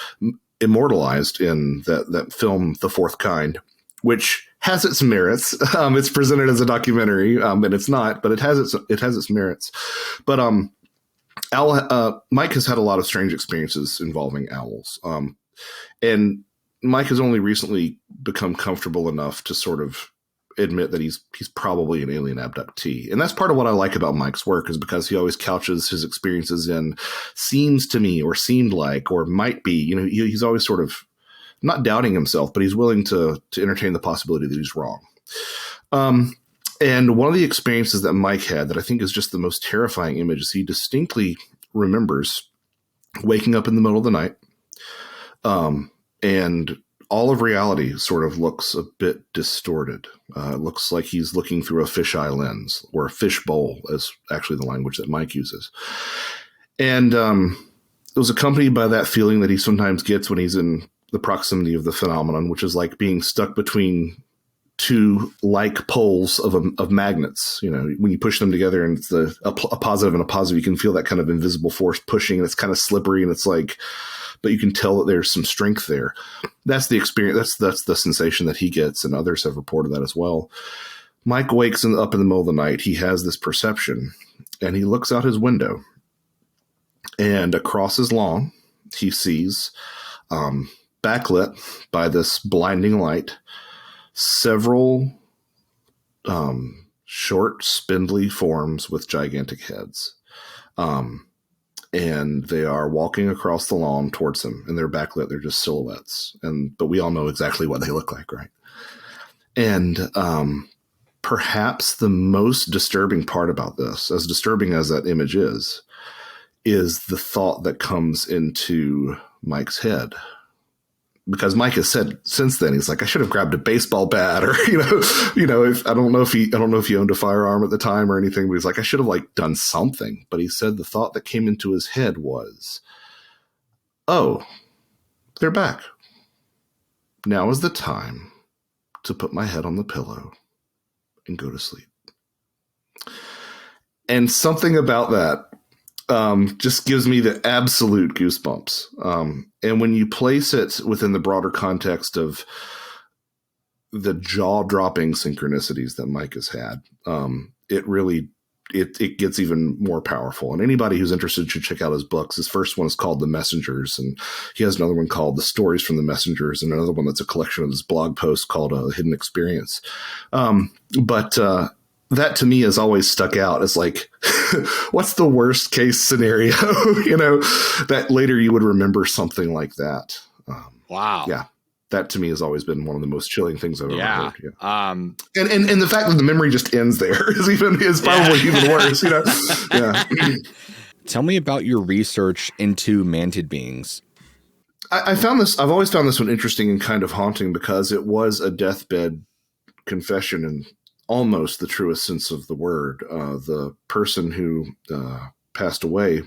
immortalized in that film, The Fourth Kind, which has its merits. It's presented as a documentary, and it's not, but it has its merits. But Mike has had a lot of strange experiences involving owls. And Mike has only recently become comfortable enough to sort of admit that he's probably an alien abductee. And that's part of what I like about Mike's work, is because he always couches his experiences in seems to me, or seemed like, or might be. You know, he's always sort of not doubting himself, but he's willing to entertain the possibility that he's wrong. And one of the experiences that Mike had that I think is just the most terrifying image is he distinctly remembers waking up in the middle of the night, and all of reality sort of looks a bit distorted. It looks like he's looking through a fisheye lens, or a fishbowl, is actually the language that Mike uses. And it was accompanied by that feeling that he sometimes gets when he's in the proximity of the phenomenon, which is like being stuck between two like poles of magnets. You know, when you push them together and it's a positive and a positive, you can feel that kind of invisible force pushing, and it's kind of slippery, and it's like, but you can tell that there's some strength there. That's the experience. That's the sensation that he gets, and others have reported that as well. Mike wakes up in the middle of the night. He has this perception, and he looks out his window, and across his lawn, he sees, backlit by this blinding light, several short, spindly forms with gigantic heads. And they are walking across the lawn towards him, and they're backlit. They're just silhouettes. But we all know exactly what they look like, right? And perhaps the most disturbing part about this, as disturbing as that image is the thought that comes into Mike's head. Because Mike has said since then, he's like, I should have grabbed a baseball bat, or if I don't know if he owned a firearm at the time or anything, but he's like, I should have like done something. But he said the thought that came into his head was, oh, they're back. Now is the time to put my head on the pillow and go to sleep. And something about that just gives me the absolute goosebumps. And when you place it within the broader context of the jaw-dropping synchronicities that Mike has had, it really gets even more powerful. And anybody who's interested should check out his books. His first one is called The Messengers, and he has another one called The Stories from the Messengers, and another one that's a collection of his blog posts called Hidden Experience. But that to me has always stuck out as like, what's the worst case scenario? That later you would remember something like that. Wow. Yeah. That to me has always been one of the most chilling things I've ever heard. Yeah. And the fact that the memory just ends there is probably even worse. Yeah. Tell me about your research into mantid beings. I found this. I've always found this one interesting and kind of haunting, because it was a deathbed confession in almost the truest sense of the word. The person who passed away,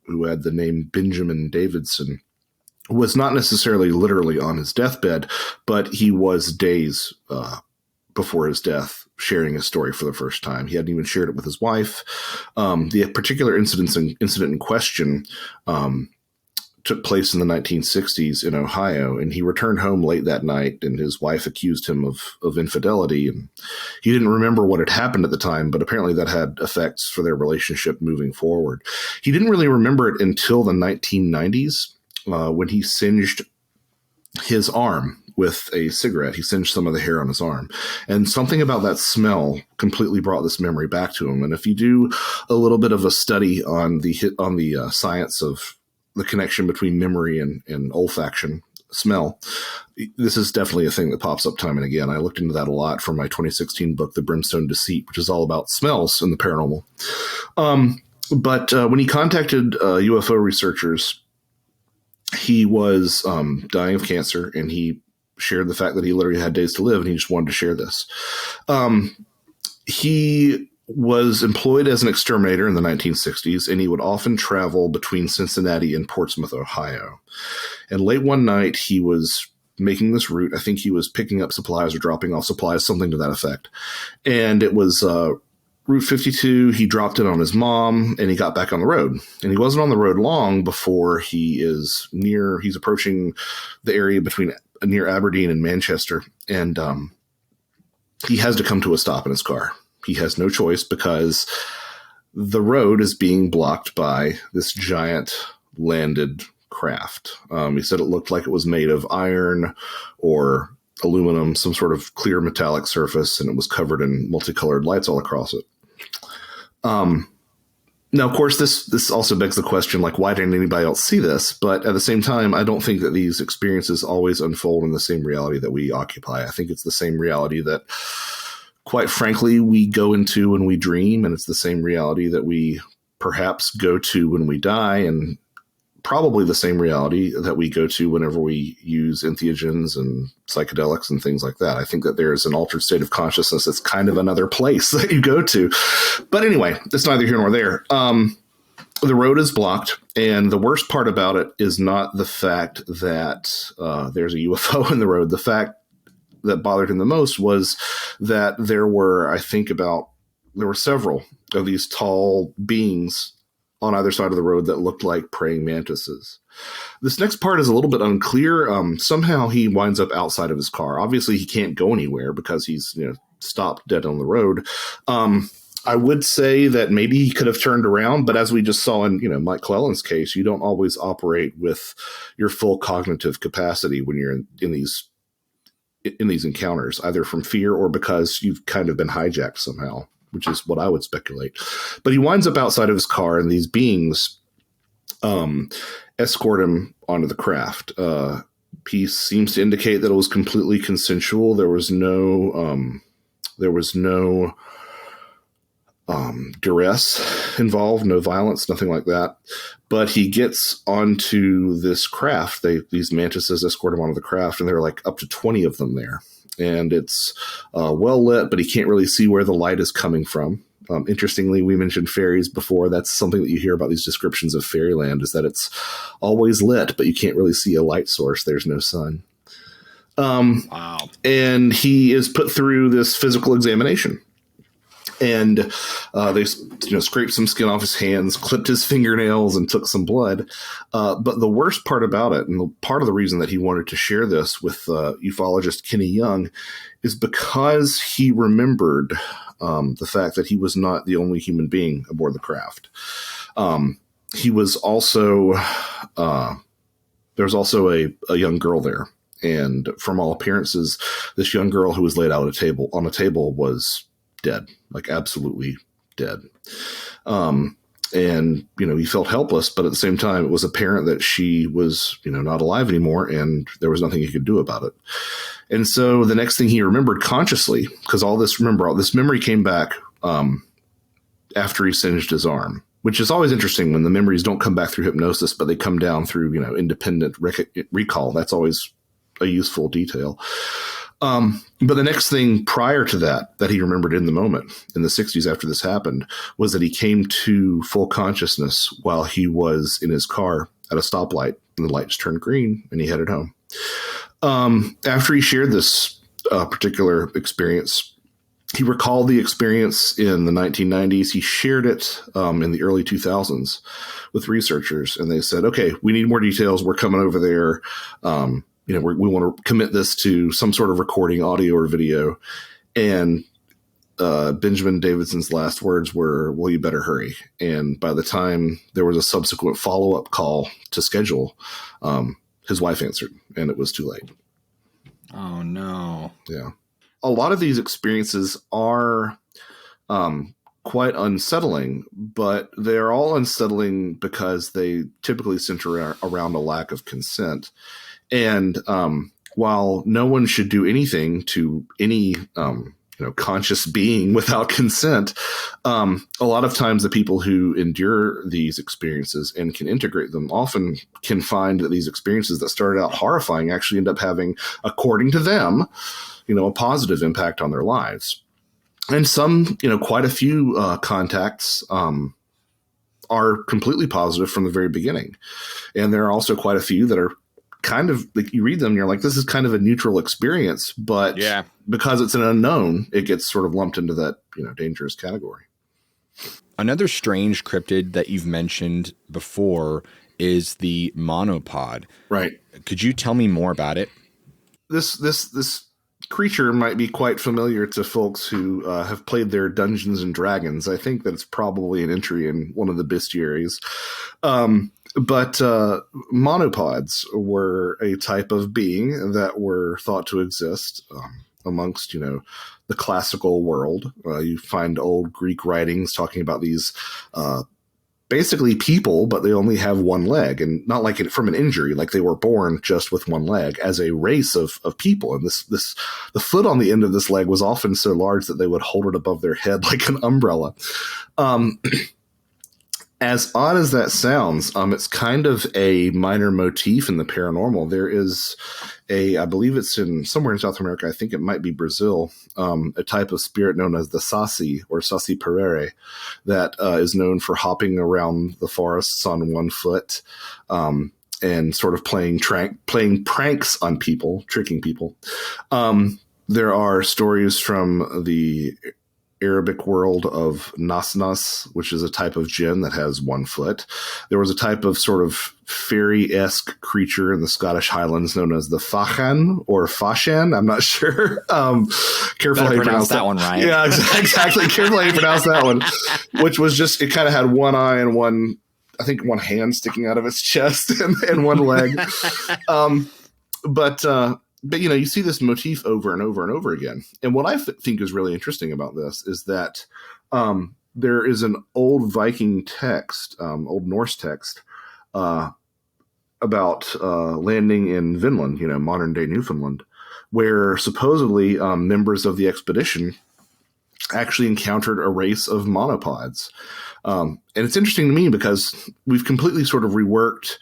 who had the name Benjamin Davidson, was not necessarily literally on his deathbed, but he was days before his death sharing his story for the first time. He hadn't even shared it with his wife. The particular incident in question took place in the 1960s in Ohio, and he returned home late that night, and his wife accused him of infidelity, and he didn't remember what had happened at the time, but apparently that had effects for their relationship moving forward. He didn't really remember it until the 1990s, when he singed his arm with a cigarette. He singed some of the hair on his arm, and something about that smell completely brought this memory back to him. And if you do a little bit of a study on the science of the connection between memory and olfaction, smell, this is definitely a thing that pops up time and again. I looked into that a lot for my 2016 book, The Brimstone Deceit, which is all about smells in the paranormal. But when he contacted UFO researchers, he was dying of cancer, and he shared the fact that he literally had days to live, and he just wanted to share this. He was employed as an exterminator in the 1960s, and he would often travel between Cincinnati and Portsmouth, Ohio. And late one night, he was making this route. I think he was picking up supplies or dropping off supplies, something to that effect. And it was Route 52. He dropped in on his mom, and he got back on the road. And he wasn't on the road long before he's approaching the area near Aberdeen and Manchester. And he has to come to a stop in his car. He has no choice, because the road is being blocked by this giant landed craft. He said it looked like it was made of iron or aluminum, some sort of clear metallic surface, and it was covered in multicolored lights all across it. Now, of course, this also begs the question, like, why didn't anybody else see this? But at the same time, I don't think that these experiences always unfold in the same reality that we occupy. I think it's the same reality that, quite frankly, we go into when we dream, and it's the same reality that we perhaps go to when we die, and probably the same reality that we go to whenever we use entheogens and psychedelics and things like that. I think that there's an altered state of consciousness that's kind of another place that you go to. But anyway, that's neither here nor there. The road is blocked, and the worst part about it is not the fact that there's a UFO in the road. The fact that bothered him the most was that there were several of these tall beings on either side of the road that looked like praying mantises. This next part is a little bit unclear. Somehow he winds up outside of his car. Obviously, he can't go anywhere because he's stopped dead on the road. I would say that maybe he could have turned around, but as we just saw in Mike Cleland's case, you don't always operate with your full cognitive capacity when you're in these encounters, either from fear or because you've kind of been hijacked somehow, which is what I would speculate. But he winds up outside of his car, and these beings escort him onto the craft. Piece seems to indicate that it was completely consensual. There was no duress involved, no violence, nothing like that. But he gets onto this craft. These mantises escort him onto the craft, and there are like up to 20 of them there. And it's well lit, but he can't really see where the light is coming from. Interestingly, we mentioned fairies before. That's something that you hear about these descriptions of fairyland, is that it's always lit, but you can't really see a light source. There's no sun. Wow. And he is put through this physical examination. And they scraped some skin off his hands, clipped his fingernails, and took some blood. But the worst part about it, and part of the reason that he wanted to share this with ufologist Kenny Young, is because he remembered the fact that he was not the only human being aboard the craft. He was also there was also a young girl there, and from all appearances, this young girl who was laid out on a table was dead, like absolutely dead. And, he felt helpless, but at the same time, it was apparent that she was, not alive anymore, and there was nothing he could do about it. And so the next thing he remembered consciously, because all this memory came back after he singed his arm, which is always interesting when the memories don't come back through hypnosis, but they come down through, independent recall. That's always a useful detail. But the next thing prior to that he remembered in the moment, in the 60s after this happened, was that he came to full consciousness while he was in his car at a stoplight, and the lights turned green, and he headed home. After he shared this particular experience, he recalled the experience in the 1990s. He shared it in the early 2000s with researchers, and they said, okay, we need more details. We're coming over there. We want to commit this to some sort of recording, audio or video. And Benjamin Davidson's last words were, well, you better hurry. And by the time there was a subsequent follow-up call to schedule, his wife answered, and it was too late. Oh, no. Yeah. A lot of these experiences are quite unsettling, but they're all unsettling because they typically center around a lack of consent. And while no one should do anything to any conscious being without consent, a lot of times the people who endure these experiences and can integrate them often can find that these experiences that started out horrifying actually end up having, according to them, a positive impact on their lives. And some, quite a few contacts are completely positive from the very beginning. And there are also quite a few that are kind of like, you read them and you're like, this is kind of a neutral experience, but because it's an unknown, it gets sort of lumped into that, dangerous category. Another strange cryptid that you've mentioned before is the monopod. Right. Could you tell me more about it? This creature might be quite familiar to folks who have played their Dungeons and Dragons. I think that it's probably an entry in one of the bestiaries. But monopods were a type of being that were thought to exist amongst, the classical world. You find old Greek writings talking about these basically people, but they only have one leg, and not like from an injury, like they were born just with one leg as a race of people. And the foot on the end of this leg was often so large that they would hold it above their head like an umbrella. As odd as that sounds, it's kind of a minor motif in the paranormal. There is I believe it's somewhere in South America, I think it might be Brazil, a type of spirit known as the Saci or Saci Perere that is known for hopping around the forests on one foot and sort of playing pranks on people, tricking people. There are stories from the Arabic world of Nas, which is a type of jinn that has 1 foot. There was a type of sort of fairy-esque creature in the Scottish Highlands known as the Fachan or Fashan. I'm not sure. Careful how you pronounce that one right. Yeah, exactly. Careful how you pronounce that one. Which was just, it kind of had one eye and one hand sticking out of its chest and one leg. But, you see this motif over and over and over again. And what I think is really interesting about this is that there is an old Viking text, old Norse text, about landing in Vinland, modern-day Newfoundland, where supposedly members of the expedition actually encountered a race of monopods. And it's interesting to me because we've completely sort of reworked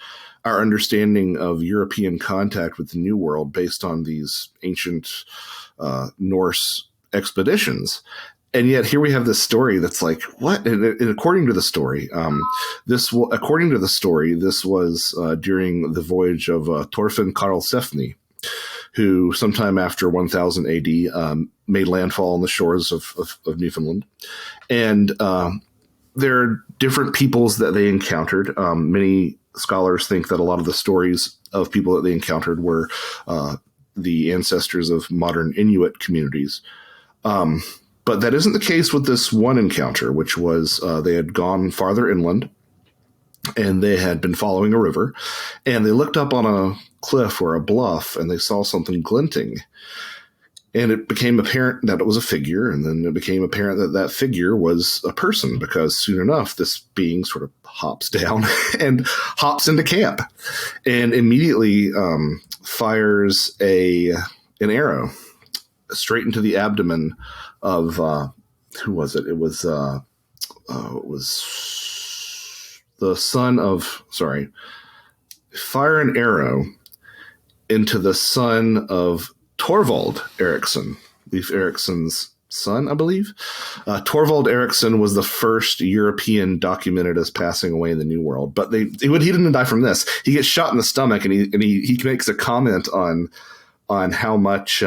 our understanding of European contact with the New World based on these ancient Norse expeditions. And yet here we have this story that's like, what? And according to the story, this was during the voyage of Thorfinn Karlsefni, who sometime after 1000 AD made landfall on the shores of Newfoundland. And there are different peoples that they encountered. Many scholars think that a lot of the stories of people that they encountered were the ancestors of modern Inuit communities. But that isn't the case with this one encounter, which was they had gone farther inland and they had been following a river, and they looked up on a cliff or a bluff and they saw something glinting. And it became apparent that it was a figure, and then it became apparent that that figure was a person, because soon enough, this being sort of hops down and hops into camp and immediately fires an arrow straight into the abdomen of, who was it? It was the son of, fire an arrow into the son of Torvald Eriksson, Leif Eriksson's son, I believe. Torvald Eriksson was the first European documented as passing away in the New World, but he didn't die from this. He gets shot in the stomach, and he makes a comment on how much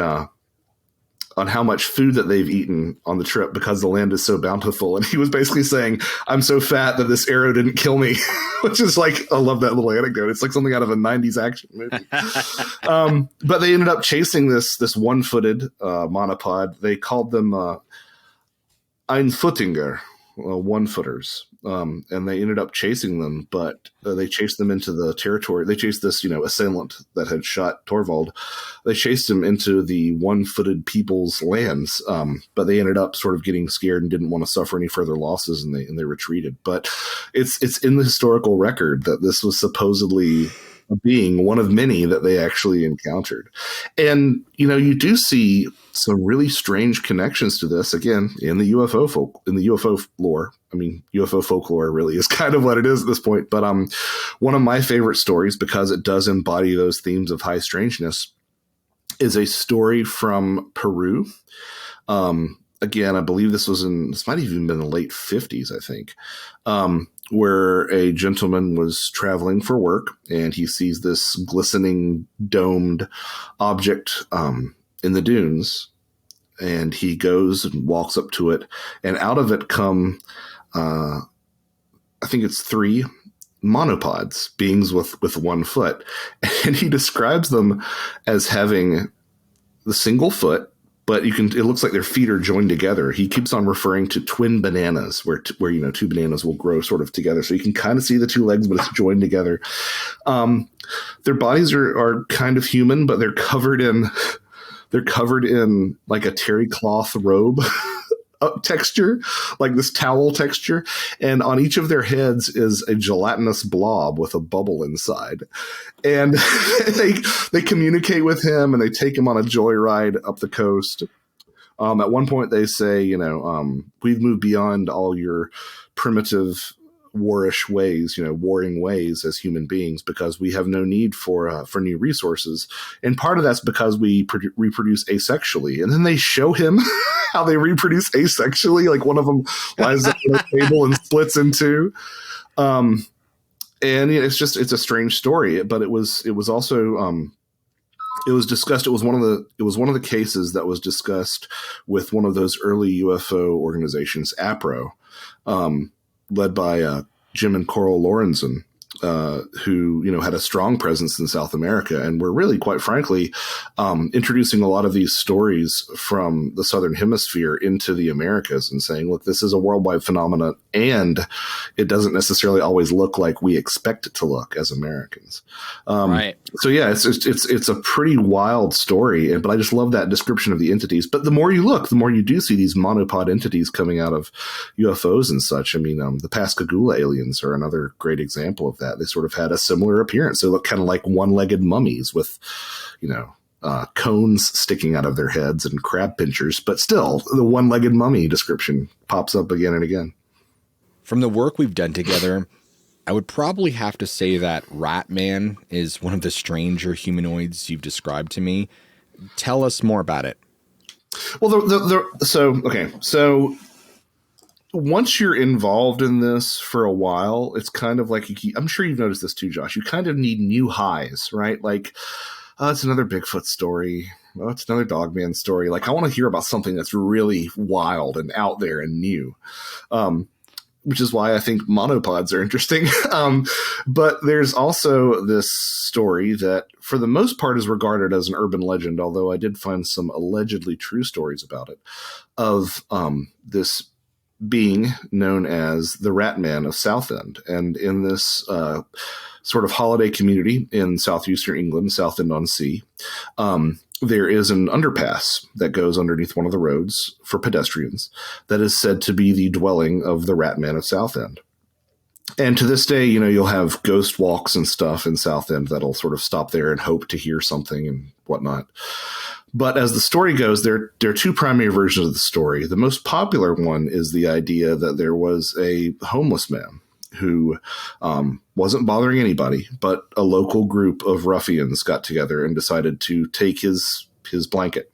food that they've eaten on the trip because the land is so bountiful. And he was basically saying, I'm so fat that this arrow didn't kill me, which is like, I love that little anecdote. It's like something out of a 90s action movie. But they ended up chasing this one-footed monopod. They called them Einfootinger, one-footers. And they ended up chasing them, but they chased them into the territory. They chased this, assailant that had shot Torvald. They chased him into the one-footed people's lands, but they ended up sort of getting scared and didn't want to suffer any further losses, and they retreated. But it's in the historical record that this was supposedly a being, one of many that they actually encountered. And, you do see some really strange connections to this, again, in the UFO lore. I mean, UFO folklore really is kind of what it is at this point. But one of my favorite stories, because it does embody those themes of high strangeness, is a story from Peru. Again, I believe this might have even been the late 50s, I think, where a gentleman was traveling for work, and he sees this glistening domed object in the dunes, and he goes and walks up to it, and out of it come, I think it's 3 monopods, beings with 1 foot. And he describes them as having the single foot, but it looks like their feet are joined together. He keeps on referring to twin bananas, where two bananas will grow sort of together. So you can kind of see the two legs, but it's joined together. Their bodies are kind of human, but they're covered in like a terry cloth robe texture, like this towel texture. And on each of their heads is a gelatinous blob with a bubble inside. And they communicate with him, and they take him on a joyride up the coast. At one point they say, we've moved beyond all your primitive warish ways, warring ways as human beings, because we have no need for new resources. And part of that's because we reproduce asexually. And then they show him how they reproduce asexually. Like one of them lies on the table and splits in two. And it's a strange story, but it was also, it was discussed. It was one of the cases that was discussed with one of those early UFO organizations, APRO, led by Jim and Coral Lorenzen, who had a strong presence in South America, and were really, quite frankly, introducing a lot of these stories from the Southern Hemisphere into the Americas, and saying, look, this is a worldwide phenomenon, and it doesn't necessarily always look like we expect it to look as Americans. Right. So yeah, it's a pretty wild story, but I just love that description of the entities. But the more you look, the more you do see these monopod entities coming out of UFOs and such. I mean, the Pascagoula aliens are another great example of that. They sort of had a similar appearance. They look kind of like one-legged mummies with, cones sticking out of their heads and crab pinchers, but still the one-legged mummy description pops up again and again. From the work we've done together, I would probably have to say that Rat Man is one of the stranger humanoids you've described to me. Tell us more about it. Well, so once you're involved in this for a while, it's kind of like I'm sure you've noticed this too, Josh. You kind of need new highs, right? Like, it's another Bigfoot story. Oh, it's another Dogman story. Like, I want to hear about something that's really wild and out there and new. Which is why I think monopods are interesting. But there's also this story that, for the most part, is regarded as an urban legend, although I did find some allegedly true stories about it, of this being known as the Rat Man of Southend. And in this sort of holiday community in southeastern England, Southend-on-Sea, there is an underpass that goes underneath one of the roads for pedestrians that is said to be the dwelling of the Rat Man of Southend. And to this day, you'll have ghost walks and stuff in Southend that'll sort of stop there and hope to hear something and whatnot. But as the story goes, there are two primary versions of the story. The most popular one is the idea that there was a homeless man who wasn't bothering anybody, but a local group of ruffians got together and decided to take his blanket.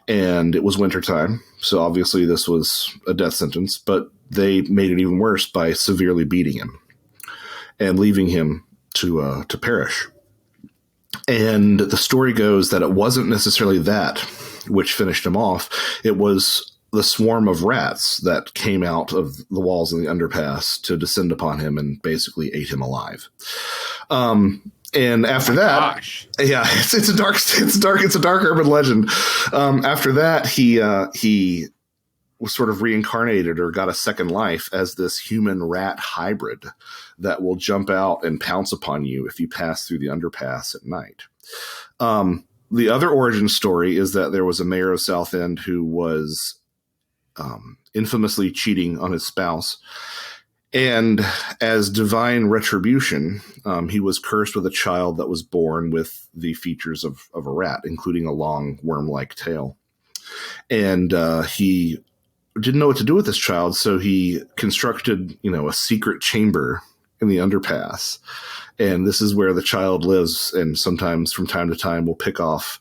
And it was wintertime, so obviously this was a death sentence, but they made it even worse by severely beating him and leaving him to perish. And the story goes that it wasn't necessarily that which finished him off. It was the swarm of rats that came out of the walls of the underpass to descend upon him and basically ate him alive. And after that, yeah, it's a dark urban legend. After that, he was sort of reincarnated or got a second life as this human rat hybrid that will jump out and pounce upon you if you pass through the underpass at night. The other origin story is that there was a mayor of Southend who was infamously cheating on his spouse. And as divine retribution, he was cursed with a child that was born with the features of a rat, including a long worm-like tail. And he didn't know what to do with this child, so he constructed, a secret chamber in the underpass. And this is where the child lives, and sometimes from time to time will pick off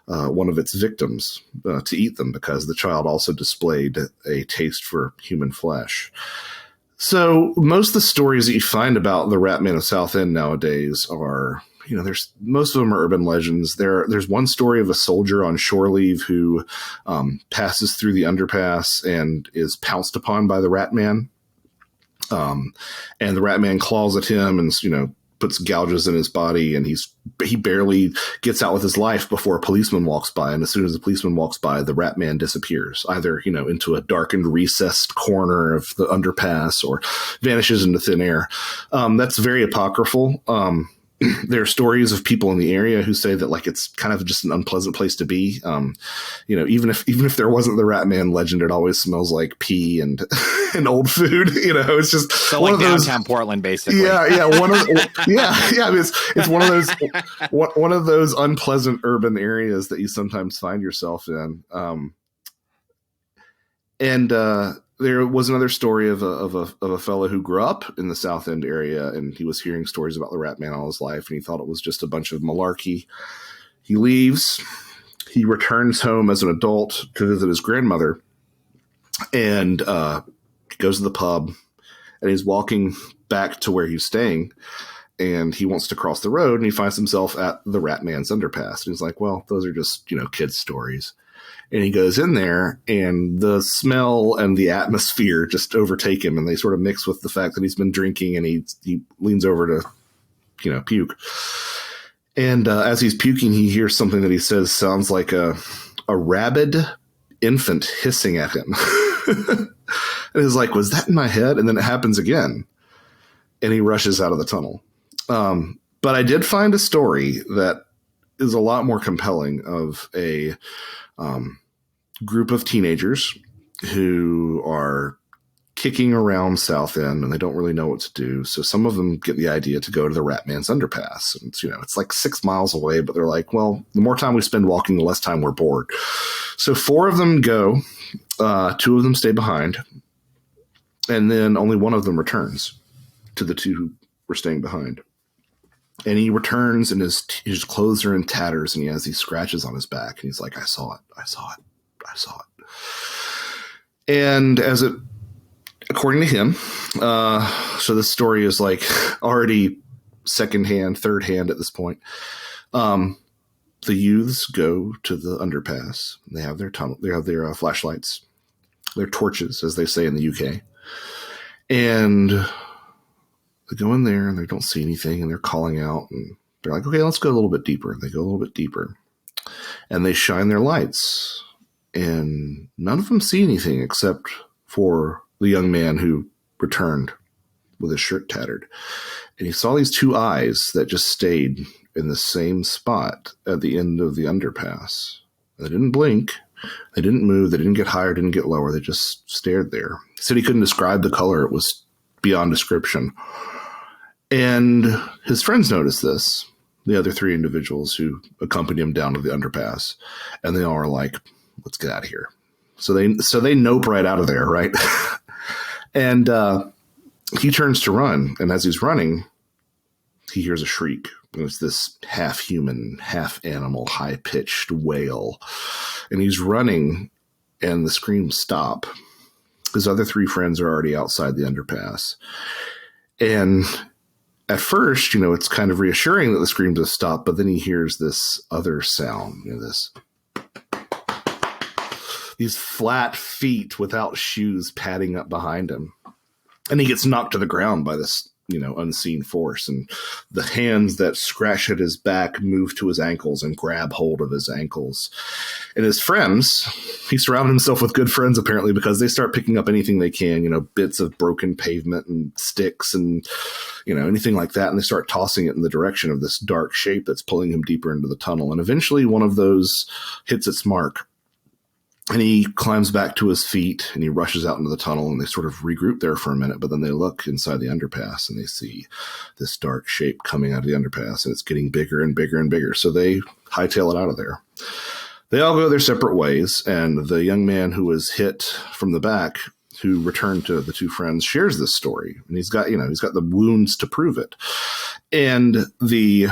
one of its victims to eat them, because the child also displayed a taste for human flesh. So most of the stories that you find about the Rat Man of Southend nowadays are, most of them are urban legends. There's one story of a soldier on shore leave who passes through the underpass and is pounced upon by the Rat Man. And the Rat Man claws at him and, puts gouges in his body, and he barely gets out with his life before a policeman walks by. And as soon as the policeman walks by, the rat man disappears, either, into a darkened, recessed corner of the underpass or vanishes into thin air. That's very apocryphal. There are stories of people in the area who say that like it's kind of just an unpleasant place to be. Even if there wasn't the Rat Man legend, it always smells like pee and and old food. It's just so like downtown Portland, basically. Yeah. I mean, it's one of those unpleasant urban areas that you sometimes find yourself in. There was another story of a fellow who grew up in the South End area, and he was hearing stories about the Rat Man all his life, and he thought it was just a bunch of malarkey. He leaves. He returns home as an adult to visit his grandmother, and goes to the pub, and he's walking back to where he's staying, and he wants to cross the road, and he finds himself at the Rat Man's underpass. And he's like, well, those are just, kids' stories. And he goes in there, and the smell and the atmosphere just overtake him, and they sort of mix with the fact that he's been drinking, and he leans over to, puke. And as he's puking, he hears something that he says sounds like a rabid infant hissing at him. And he's like, was that in my head? And then it happens again, and he rushes out of the tunnel. But I did find a story that is a lot more compelling of a group of teenagers who are kicking around South End, and they don't really know what to do. So some of them get the idea to go to the Rat Man's underpass. And it's like 6 miles away, but they're like, well, the more time we spend walking, the less time we're bored. So 4 of them go, 2 of them stay behind, and then only one of them returns to the 2 who were staying behind. And he returns, and his clothes are in tatters, and he has these scratches on his back. And he's like, I saw it. And according to him, so this story is like already secondhand, third hand at this point. The youths go to the underpass. They have their tunnel. They have their flashlights, their torches, as they say in the UK. And they go in there, and they don't see anything, and they're calling out, and they're like, okay, let's go a little bit deeper. They go a little bit deeper, and they shine their lights, and none of them see anything except for the young man who returned with his shirt tattered. And he saw these 2 eyes that just stayed in the same spot at the end of the underpass. They didn't blink. They didn't move. They didn't get higher, didn't get lower. They just stared there. He said he couldn't describe the color. It was beyond description. And his friends noticed this, the other 3 individuals who accompanied him down to the underpass. And they all are like, let's get out of here. So they nope right out of there, right? And he turns to run. And as he's running, he hears a shriek. It's this half-human, half-animal, high-pitched wail. And he's running, and the screams stop. His other 3 friends are already outside the underpass. And at first, it's kind of reassuring that the screams have stopped, but then he hears this other sound, these flat feet without shoes padding up behind him. And he gets knocked to the ground by this, unseen force. And the hands that scratch at his back move to his ankles and grab hold of his ankles. And his friends, he surrounded himself with good friends, apparently, because they start picking up anything they can, bits of broken pavement and sticks and, anything like that. And they start tossing it in the direction of this dark shape that's pulling him deeper into the tunnel. And eventually one of those hits its mark. And he climbs back to his feet, and he rushes out into the tunnel, and they sort of regroup there for a minute, but then they look inside the underpass, and they see this dark shape coming out of the underpass, and it's getting bigger and bigger and bigger. So they hightail it out of there. They all go their separate ways, and the young man who was hit from the back, who returned to the 2 friends, shares this story. And he's got the wounds to prove it. And the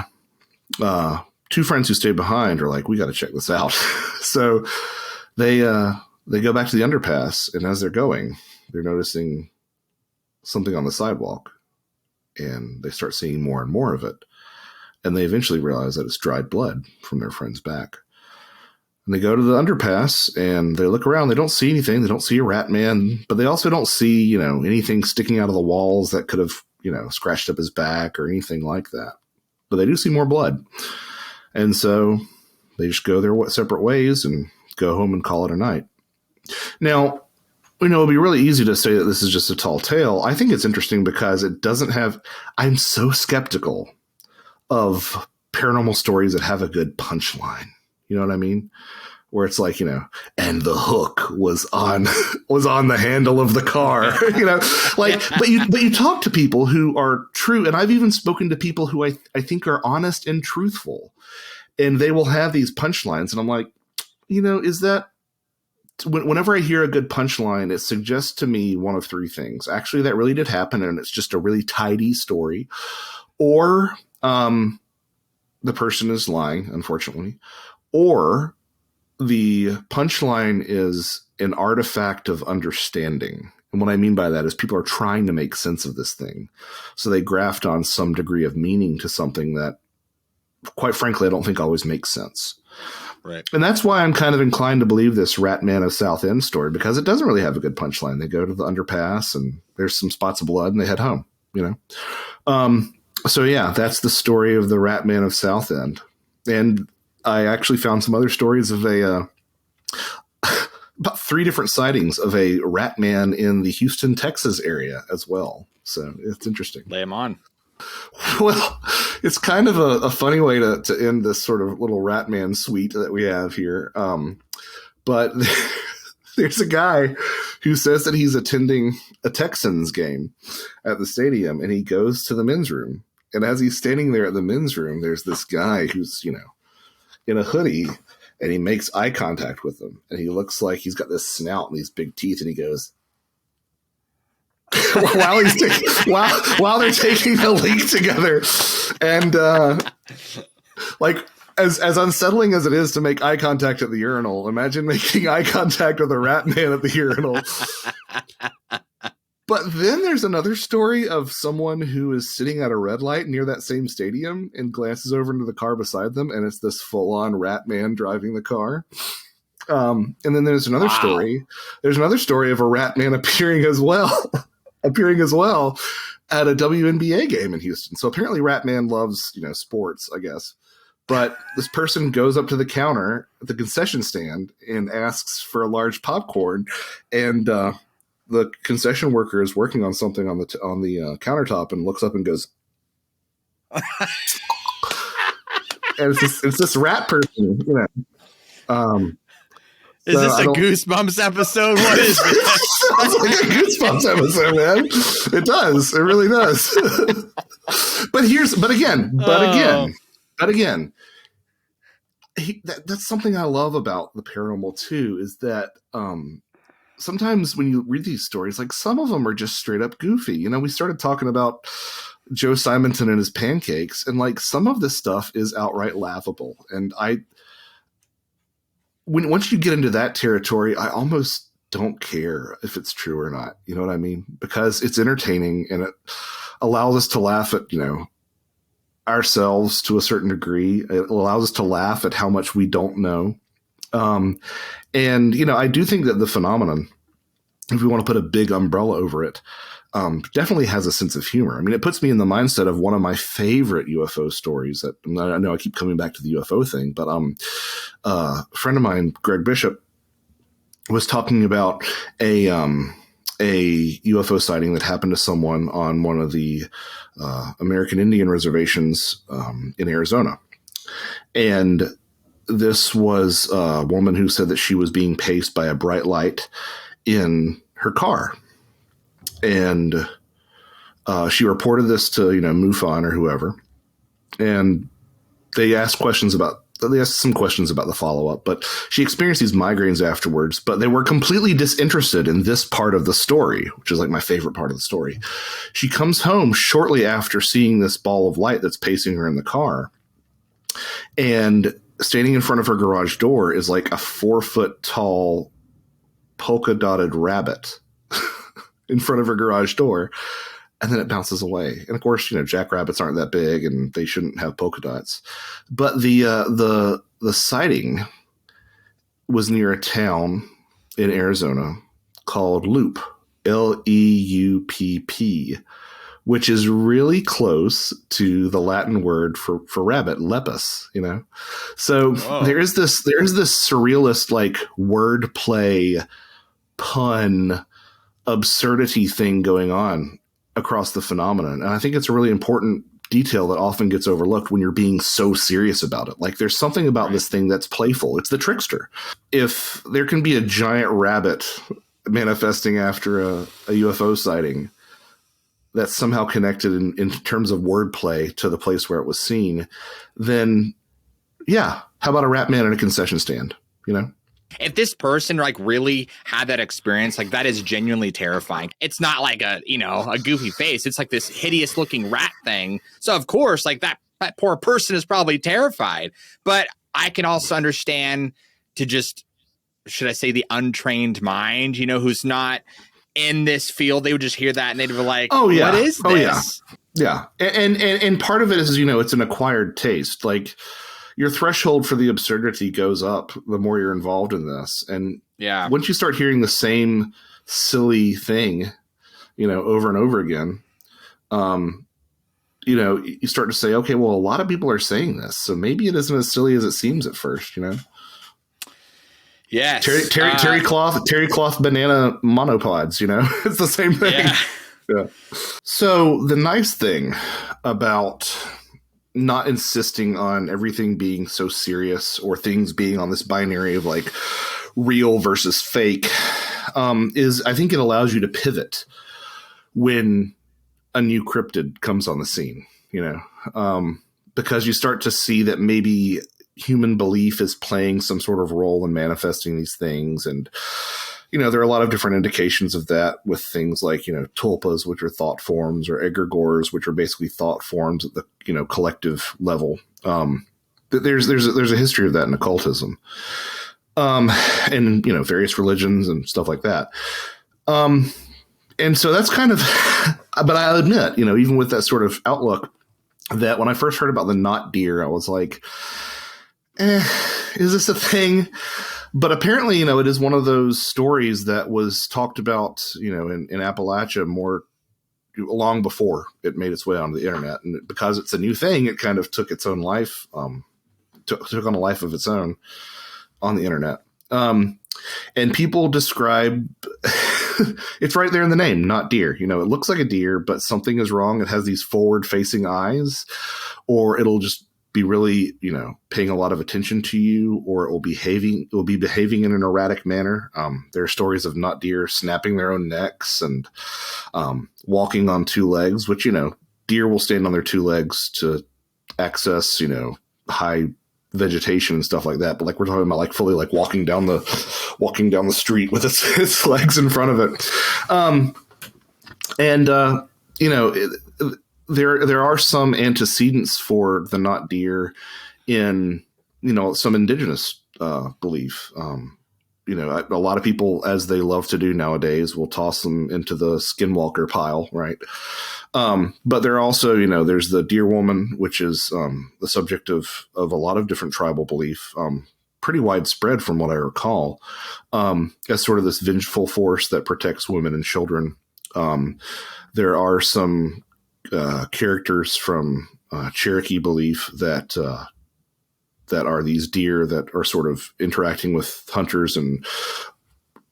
2 friends who stayed behind are like, we got to check this out. So they go back to the underpass, and as they're going, they're noticing something on the sidewalk, and they start seeing more and more of it. And they eventually realize that it's dried blood from their friend's back. And they go to the underpass, and they look around. They don't see anything. They don't see a rat man, but they also don't see, anything sticking out of the walls that could have scratched up his back or anything like that. But they do see more blood. And so they just go their separate ways and go home and call it a night. Now, it'd be really easy to say that this is just a tall tale. I think it's interesting because it doesn't have – I'm so skeptical of paranormal stories that have a good punchline. You know what I mean? Where it's like, and the hook was on the handle of the car, but you talk to people who are true. And I've even spoken to people who I think are honest and truthful, and they will have these punchlines. And I'm like, is that, whenever I hear a good punchline, it suggests to me one of three things. Actually, that really did happen, and it's just a really tidy story, or the person is lying, unfortunately, or the punchline is an artifact of understanding. And what I mean by that is people are trying to make sense of this thing. So they graft on some degree of meaning to something that, quite frankly, I don't think always makes sense. Right. And that's why I'm kind of inclined to believe this Rat Man of South End story, because it doesn't really have a good punchline. They go to the underpass and there's some spots of blood and they head home, So yeah, that's the story of the Rat Man of South End. And I actually found some other stories of about 3 different sightings of a rat man in the Houston, Texas area as well. So it's interesting. Lay them on. Well, it's kind of a funny way to end this sort of little rat man suite that we have here. But there's a guy who says that he's attending a Texans game at the stadium, and he goes to the men's room. And as he's standing there at the men's room, there's this guy who's, in a hoodie, and he makes eye contact with him, and he looks like he's got this snout and these big teeth, and he goes while they're taking the leak together, and as unsettling as it is to make eye contact at the urinal, imagine making eye contact with a rat man at the urinal. But then there's another story of someone who is sitting at a red light near that same stadium and glances over into the car beside them, and it's this full-on rat man driving the car. And then there's another story. There's another story of a rat man appearing as well at a WNBA game in Houston. So apparently Rat Man loves, sports, I guess. But this person goes up to the counter at the concession stand and asks for a large popcorn, and the concession worker is working on something on the countertop and looks up and goes, and it's this rat person, Is this a Goosebumps episode? What is it? Sounds like a Goosebumps episode, man. It does. It really does. But again, that's something I love about the paranormal too, is that sometimes when you read these stories, like some of them are just straight up goofy. We started talking about Joe Simonton and his pancakes, and like some of this stuff is outright laughable. And once you get into that territory, I almost don't care if it's true or not. You know what I mean? Because it's entertaining and it allows us to laugh at, ourselves to a certain degree. It allows us to laugh at how much we don't know. And, I do think that the phenomenon, if we want to put a big umbrella over it, definitely has a sense of humor. I mean, it puts me in the mindset of one of my favorite UFO stories that I know I keep coming back to the UFO thing, but a friend of mine, Greg Bishop, was talking about a UFO sighting that happened to someone on one of the American Indian reservations in Arizona. And this was a woman who said that she was being paced by a bright light in her car. And she reported this to, MUFON or whoever. And they asked some questions about the follow-up, but she experienced these migraines afterwards, but they were completely disinterested in this part of the story, which is like my favorite part of the story. She comes home shortly after seeing this ball of light that's pacing her in the car, and standing in front of her garage door is like a 4-foot tall polka-dotted rabbit in front of her garage door. And then it bounces away. And of course, jackrabbits aren't that big and they shouldn't have polka dots. But the sighting was near a town in Arizona called Loop, Leupp, which is really close to the Latin word for rabbit, lepus, you know? So there's this surrealist, like, word play, pun, absurdity thing going on across the phenomenon. And I think it's a really important detail that often gets overlooked when you're being so serious about it. Like, there's something about this thing that's playful. It's the trickster. If there can be a giant rabbit manifesting after a UFO sighting that's somehow connected in terms of wordplay to the place where it was seen, then yeah, how about a rat man in a concession stand, you know? If this person like really had that experience, like that is genuinely terrifying. It's not like a goofy face. It's like this hideous looking rat thing. So of course, like that poor person is probably terrified. But I can also understand to just, should I say, the untrained mind, you know, who's not in this field, they would just hear that and they'd be like, oh yeah, what is this? Oh yeah. And part of it is, you know, it's an acquired taste. Like, your threshold for the absurdity goes up the more you're involved in this. And once you start hearing the same silly thing, you know, over and over again, you know, you start to say, okay, well, a lot of people are saying this, so maybe it isn't as silly as it seems at first, you know? Yes. Terry cloth banana monopods, you know? It's the same thing. Yeah. So the nice thing about not insisting on everything being so serious or things being on this binary of like real versus fake is I think it allows you to pivot when a new cryptid comes on the scene, you know, because you start to see that maybe human belief is playing some sort of role in manifesting these things. And, you know, there are a lot of different indications of that with things like, you know, tulpas, which are thought forms, or egregores, which are basically thought forms at the, you know, collective level. There's a history of that in occultism, and, you know, various religions and stuff like that. And so that's kind of, but I'll admit, you know, even with that sort of outlook, that when I first heard about the not deer, I was like, is this a thing? But apparently, you know, it is one of those stories that was talked about, you know, in Appalachia more long before it made its way onto the internet. And because it's a new thing, it kind of took its own life, took on a life of its own on the internet. And people describe, it's right there in the name, not deer. You know, it looks like a deer, but something is wrong. It has these forward facing eyes, or it'll just be really, you know, paying a lot of attention to you, or it will be behaving in an erratic manner. There are stories of not deer snapping their own necks and walking on two legs, which, you know, deer will stand on their two legs to access, you know, high vegetation and stuff like that. But like, we're talking about like fully like walking down the street with its legs in front of it. You know, there are some antecedents for the not deer in, you know, some indigenous belief. You know, a lot of people, as they love to do nowadays, will toss them into the skinwalker pile, right? But there are also, you know, there's the deer woman, which is the subject of a lot of different tribal belief, pretty widespread from what I recall, as sort of this vengeful force that protects women and children. There are some characters from Cherokee belief that are these deer that are sort of interacting with hunters and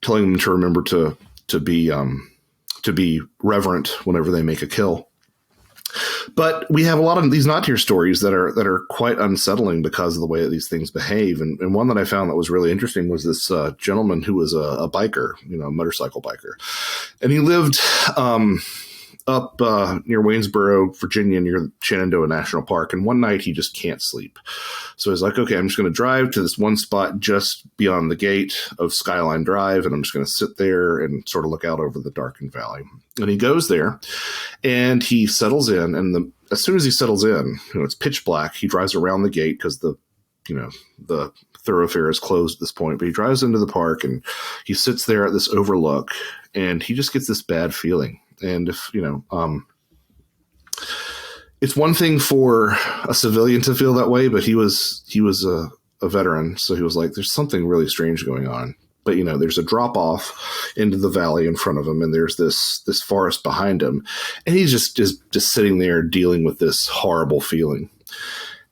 telling them to remember to be reverent whenever they make a kill. But we have a lot of these not deer stories that are quite unsettling because of the way that these things behave. And one that I found that was really interesting was this gentleman who was a biker, you know, a motorcycle biker, and he lived up near Waynesboro, Virginia, near Shenandoah National Park. And one night he just can't sleep. So he's like, okay, I'm just going to drive to this one spot just beyond the gate of Skyline Drive, and I'm just going to sit there and sort of look out over the darkened valley. And he goes there and he settles in. And as soon as he settles in, you know, it's pitch black. He drives around the gate because the thoroughfare is closed at this point, but he drives into the park and he sits there at this overlook, and he just gets this bad feeling. And if, you know, it's one thing for a civilian to feel that way, but he was a veteran. So he was like, there's something really strange going on. But, there's a drop off into the valley in front of him, and there's this forest behind him. And he's just sitting there dealing with this horrible feeling.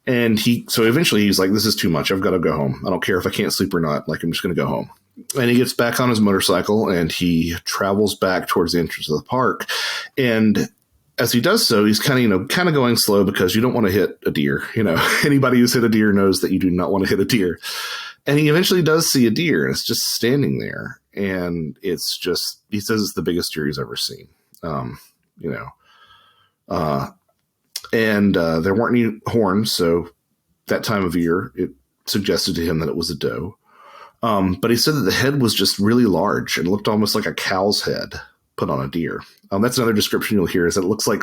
And so eventually he's like, this is too much. I've got to go home. I don't care if I can't sleep or not. Like, I'm just going to go home. And he gets back on his motorcycle and he travels back towards the entrance of the park. And as he does so, he's kind of going slow because you don't want to hit a deer. Anybody who's hit a deer knows that you do not want to hit a deer. And he eventually does see a deer, and it's just standing there. And it's just, he says it's the biggest deer he's ever seen. And there weren't any horns. So that time of year, it suggested to him that it was a doe. But he said that the head was just really large and looked almost like a cow's head put on a deer. That's another description you'll hear, is that it looks like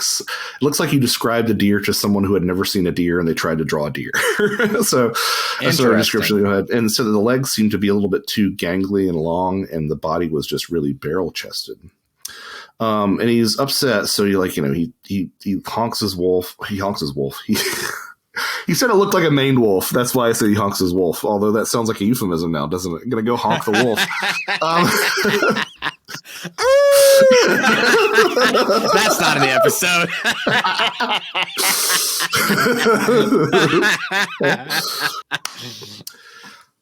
you described a deer to someone who had never seen a deer and they tried to draw a deer. So that's another description you had. And so the legs seemed to be a little bit too gangly and long, and the body was just really barrel chested. And he's upset. So he honks his wolf. He honks his wolf. He said it looked like a maned wolf. That's why I said he honks his wolf. Although that sounds like a euphemism now, doesn't it? I'm going to go honk the wolf. That's not in the episode.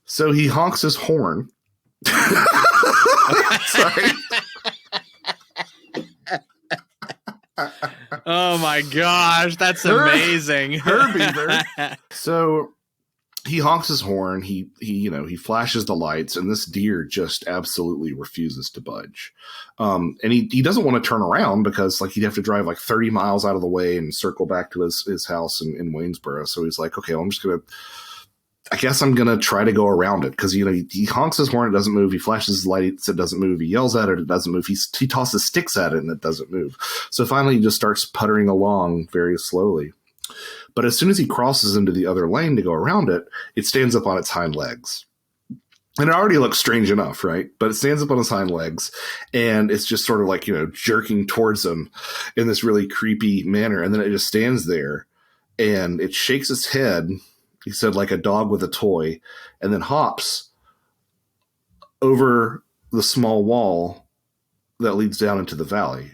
So he honks his horn. Sorry. Oh my gosh, that's amazing. Herbert. So he honks his horn. He flashes the lights, and this deer just absolutely refuses to budge. And he doesn't want to turn around because he'd have to drive 30 miles out of the way and circle back to his house in Waynesboro. So he's like, okay, well, I guess I'm going to try to go around it, because, he honks his horn, it doesn't move. He flashes his lights, it doesn't move. He yells at it doesn't move. He tosses sticks at it, and it doesn't move. So finally, he just starts puttering along very slowly. But as soon as he crosses into the other lane to go around it, it stands up on its hind legs. And it already looks strange enough, right? But it stands up on its hind legs, and it's just sort of jerking towards him in this really creepy manner. And then it just stands there, and it shakes its head, he said, like a dog with a toy, and then hops over the small wall that leads down into the valley.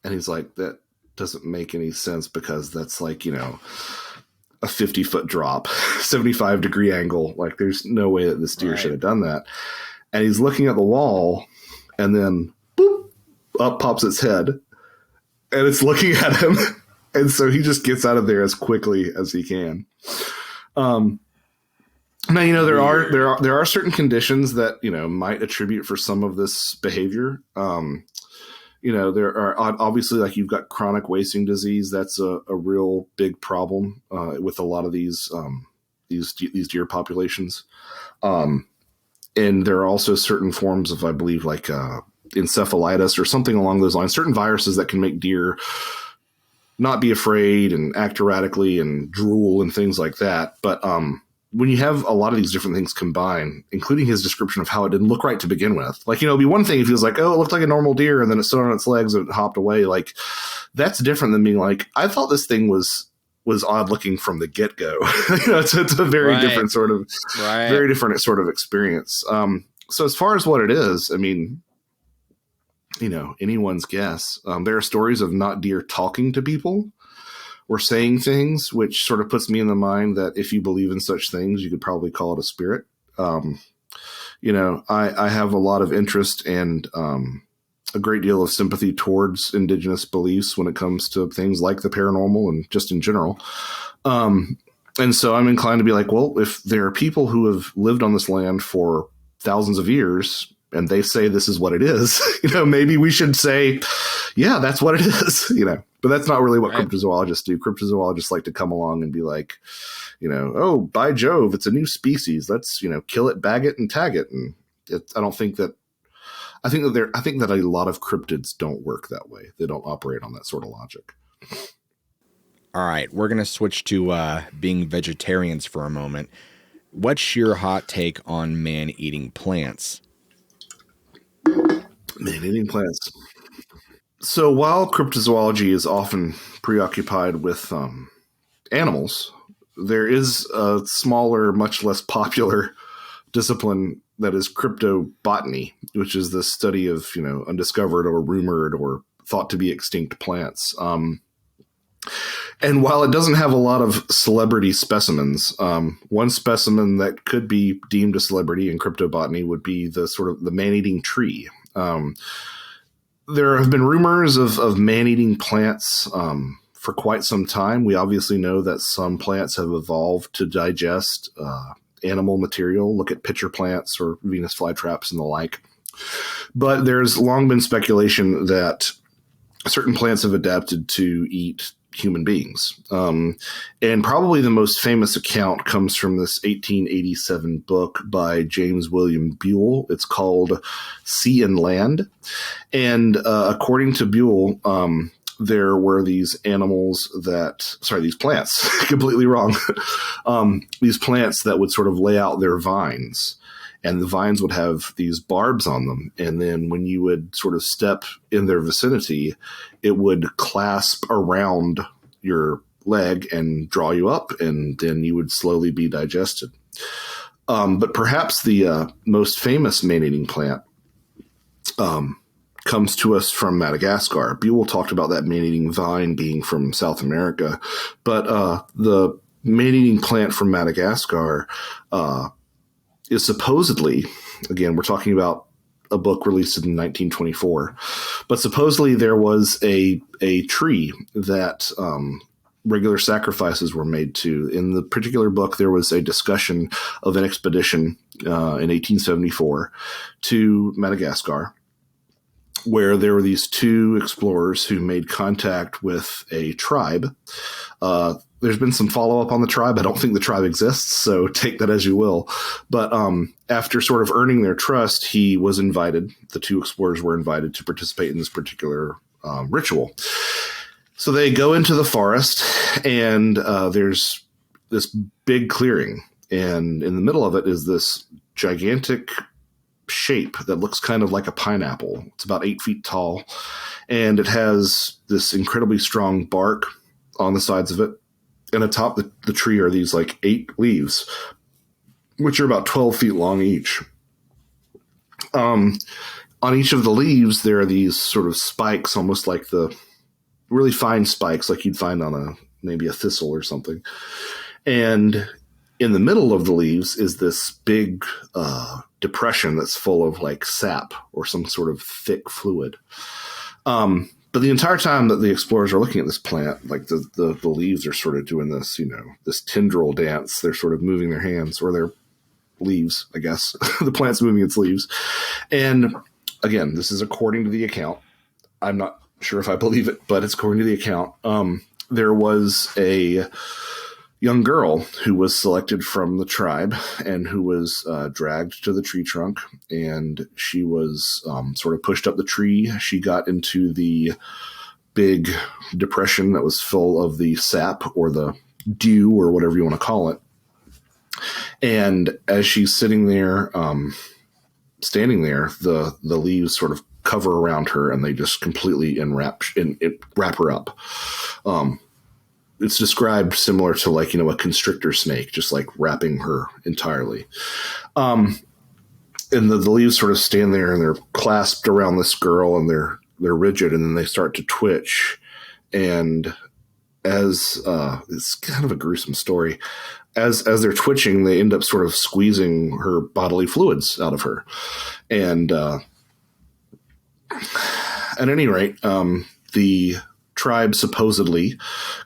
And he's like, that doesn't make any sense, because that's a 50-foot drop, 75-degree angle. There's no way that this deer should have done that. And he's looking at the wall, and then boop, up pops its head, and it's looking at him. And so he just gets out of there as quickly as he can. Now, there are certain conditions that, might attribute for some of this behavior. There are obviously, you've got chronic wasting disease. That's a real big problem with a lot of these deer populations. And there are also certain forms of, I believe, encephalitis or something along those lines, certain viruses that can make deer not be afraid and act erratically and drool and things like that. But when you have a lot of these different things combined, including his description of how it didn't look right to begin with, it'd be one thing if he was like, oh, it looked like a normal deer, and then it stood on its legs and it hopped away. That's different than being like, I thought this thing was odd looking from the get-go. It's a very different sort of, very different sort of experience. So as far as what it is, I mean, anyone's guess. There are stories of not deer talking to people or saying things, which sort of puts me in the mind that if you believe in such things, you could probably call it a spirit. I have a lot of interest and a great deal of sympathy towards indigenous beliefs when it comes to things like the paranormal and just in general. And so I'm inclined to be like, well, if there are people who have lived on this land for thousands of years, and they say this is what it is, maybe we should say, yeah, that's what it is, but that's not really what cryptozoologists do. Cryptozoologists like to come along and be like, oh, by Jove, it's a new species. Let's, kill it, bag it, and tag it. And I think that a lot of cryptids don't work that way. They don't operate on that sort of logic. All right. We're going to switch to being vegetarians for a moment. What's your hot take on man-eating plants? Man-eating plants. So while cryptozoology is often preoccupied with animals, there is a smaller, much less popular discipline that is cryptobotany, which is the study of, undiscovered or rumored or thought to be extinct plants. And while it doesn't have a lot of celebrity specimens, one specimen that could be deemed a celebrity in cryptobotany would be the man-eating tree. There have been rumors of man-eating plants for quite some time. We obviously know that some plants have evolved to digest animal material. Look at pitcher plants or Venus flytraps and the like. But there's long been speculation that certain plants have adapted to eat human beings. And probably the most famous account comes from this 1887 book by James William Buell. It's called Sea and Land. And according to Buell, there were these these plants, completely wrong. These plants that would sort of lay out their vines, and the vines would have these barbs on them. And then when you would sort of step in their vicinity, it would clasp around your leg and draw you up, and then you would slowly be digested. But perhaps the most famous man-eating plant comes to us from Madagascar. Buell talked about that man-eating vine being from South America, but the man-eating plant from Madagascar is supposedly, again, we're talking about a book released in 1924, but supposedly there was a tree that regular sacrifices were made to. In the particular book, there was a discussion of an expedition in 1874 to Madagascar, where there were these two explorers who made contact with a tribe. There's been some follow-up on the tribe. I don't think the tribe exists, so take that as you will. But after sort of earning their trust, the two explorers were invited to participate in this particular ritual. So they go into the forest, and there's this big clearing. And in the middle of it is this gigantic shape that looks kind of like a pineapple. It's about 8 feet tall, and it has this incredibly strong bark on the sides of it. And atop the tree are these like 8 leaves, which are about 12 feet long each. On each of the leaves, there are these sort of spikes, almost like the really fine spikes like you'd find on maybe a thistle or something. And in the middle of the leaves is this big depression that's full of like sap or some sort of thick fluid. But the entire time that the explorers are looking at this plant, like the leaves are sort of doing this, this tendril dance. They're sort of moving their hands, or their leaves, I guess. The plant's moving its leaves. And again, this is according to the account. I'm not sure if I believe it, but it's according to the account. There was a young girl who was selected from the tribe and who was dragged to the tree trunk, and she was sort of pushed up the tree. She got into the big depression that was full of the sap or the dew or whatever you want to call it. And as she's sitting there, standing there, the leaves sort of cover around her, and they just completely wrap her up. It's described similar to a constrictor snake, just like wrapping her entirely. And the leaves sort of stand there, and they're clasped around this girl, and they're rigid, and then they start to twitch. And as it's kind of a gruesome story, as they're twitching, they end up sort of squeezing her bodily fluids out of her. And at any rate, the tribe supposedly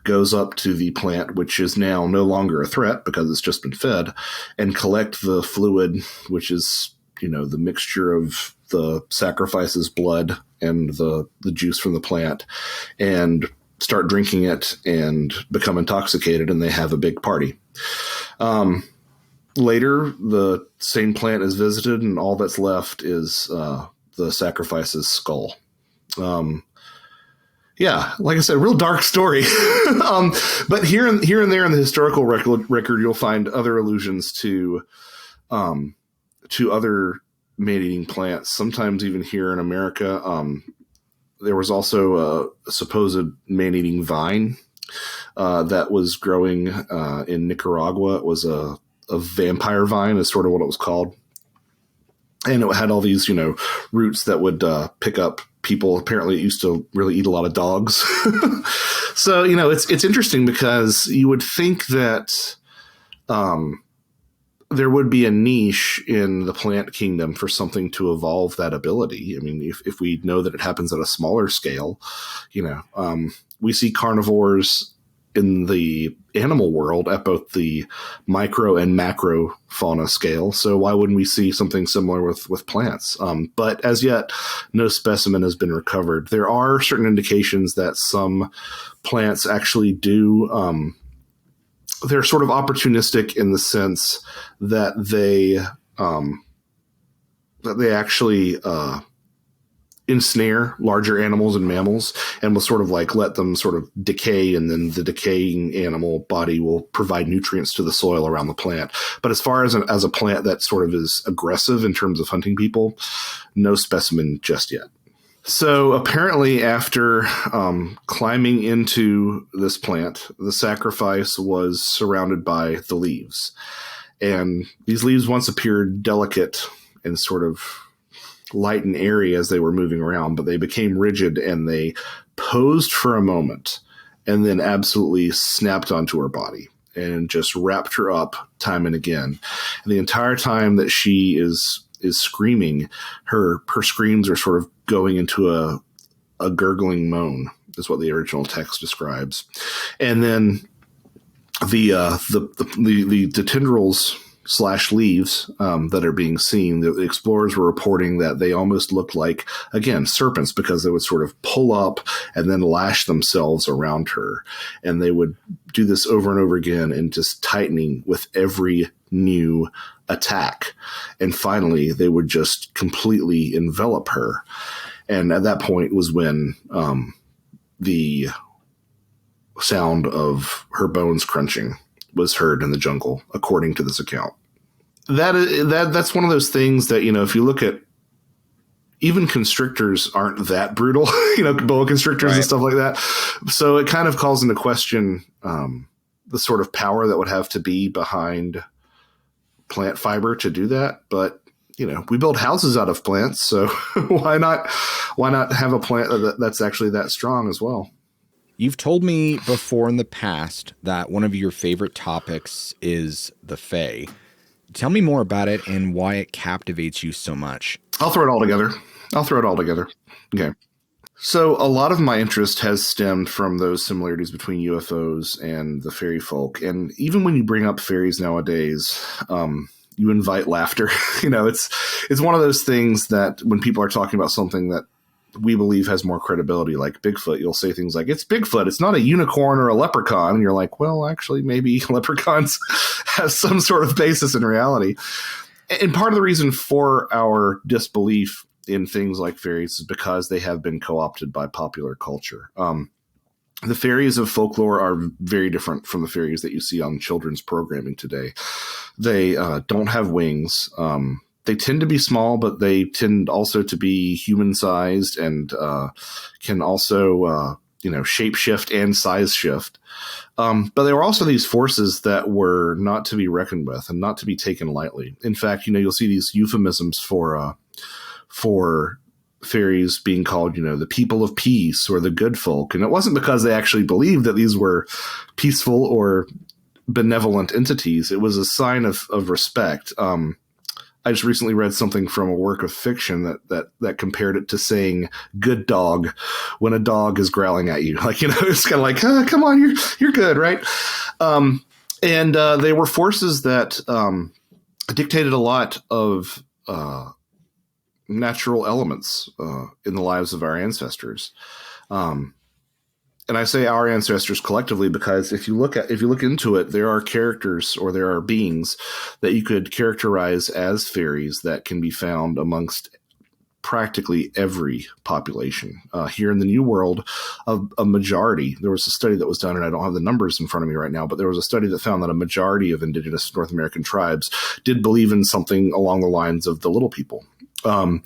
goes up to the plant, which is now no longer a threat because it's just been fed, and collect the fluid, which is, the mixture of the sacrifice's blood and the juice from the plant, and start drinking it and become intoxicated, and they have a big party. Later, the same plant is visited, and all that's left is the sacrifice's skull. Yeah, like I said, real dark story. But here and there in the historical record, you'll find other allusions to other man-eating plants. Sometimes even here in America, there was also a supposed man-eating vine that was growing in Nicaragua. It was a vampire vine, is sort of what it was called. And it had all these, roots that would pick up people. Apparently, it used to really eat a lot of dogs. So, it's interesting because you would think that there would be a niche in the plant kingdom for something to evolve that ability. I mean, if we know that it happens at a smaller scale, we see carnivores in the animal world at both the micro and macro fauna scale. So why wouldn't we see something similar with plants? But as yet, no specimen has been recovered. There are certain indications that some plants actually do. They're sort of opportunistic in the sense that they actually ensnare larger animals and mammals and will sort of like let them sort of decay, and then the decaying animal body will provide nutrients to the soil around the plant. But as far as a plant that sort of is aggressive in terms of hunting people, no specimen just yet. So apparently after climbing into this plant, the sacrifice was surrounded by the leaves. And these leaves once appeared delicate and sort of light and airy as they were moving around, but they became rigid and they posed for a moment and then absolutely snapped onto her body and just wrapped her up time and again. And the entire time that she is screaming, her screams are sort of going into a gurgling moan, is what the original text describes. And then the tendrils / leaves that are being seen, the explorers were reporting that they almost looked like, again, serpents, because they would sort of pull up and then lash themselves around her. And they would do this over and over again and just tightening with every new attack. And finally, they would just completely envelop her. And at that point was when the sound of her bones crunching was heard in the jungle, according to this account. That's one of those things that, if you look at, even constrictors aren't that brutal, boa constrictors right. And stuff like that. So it kind of calls into question the sort of power that would have to be behind plant fiber to do that. But, we build houses out of plants, so why not have a plant that's actually that strong as well? You've told me before in the past that one of your favorite topics is the Fae. Tell me more about it and why it captivates you so much. I'll throw it all together. Okay. So a lot of my interest has stemmed from those similarities between UFOs and the fairy folk. And even when you bring up fairies nowadays, you invite laughter. It's one of those things that when people are talking about something that we believe has more credibility, like Bigfoot, you'll say things like, it's Bigfoot, it's not a unicorn or a leprechaun. And you're like, well, actually, maybe leprechauns have some sort of basis in reality. And part of the reason for our disbelief in things like fairies is because they have been co-opted by popular culture. The fairies of folklore are very different from the fairies that you see on children's programming today. They don't have wings. They tend to be small, but they tend also to be human-sized and can also, shape-shift and size shift. But there were also these forces that were not to be reckoned with and not to be taken lightly. In fact, you'll see these euphemisms for fairies being called, the people of peace or the good folk. And it wasn't because they actually believed that these were peaceful or benevolent entities. It was a sign of respect. I just recently read something from a work of fiction that compared it to saying good dog when a dog is growling at you. Like, it's kind of like, come on, you're good, right? And they were forces that dictated a lot of natural elements in the lives of our ancestors. And I say our ancestors collectively because if you look into it, there are characters or there are beings that you could characterize as fairies that can be found amongst practically every population. Here in the New World, a majority, there was a study that was done, and I don't have the numbers in front of me right now, but there was a study that found that a majority of indigenous North American tribes did believe in something along the lines of the little people. And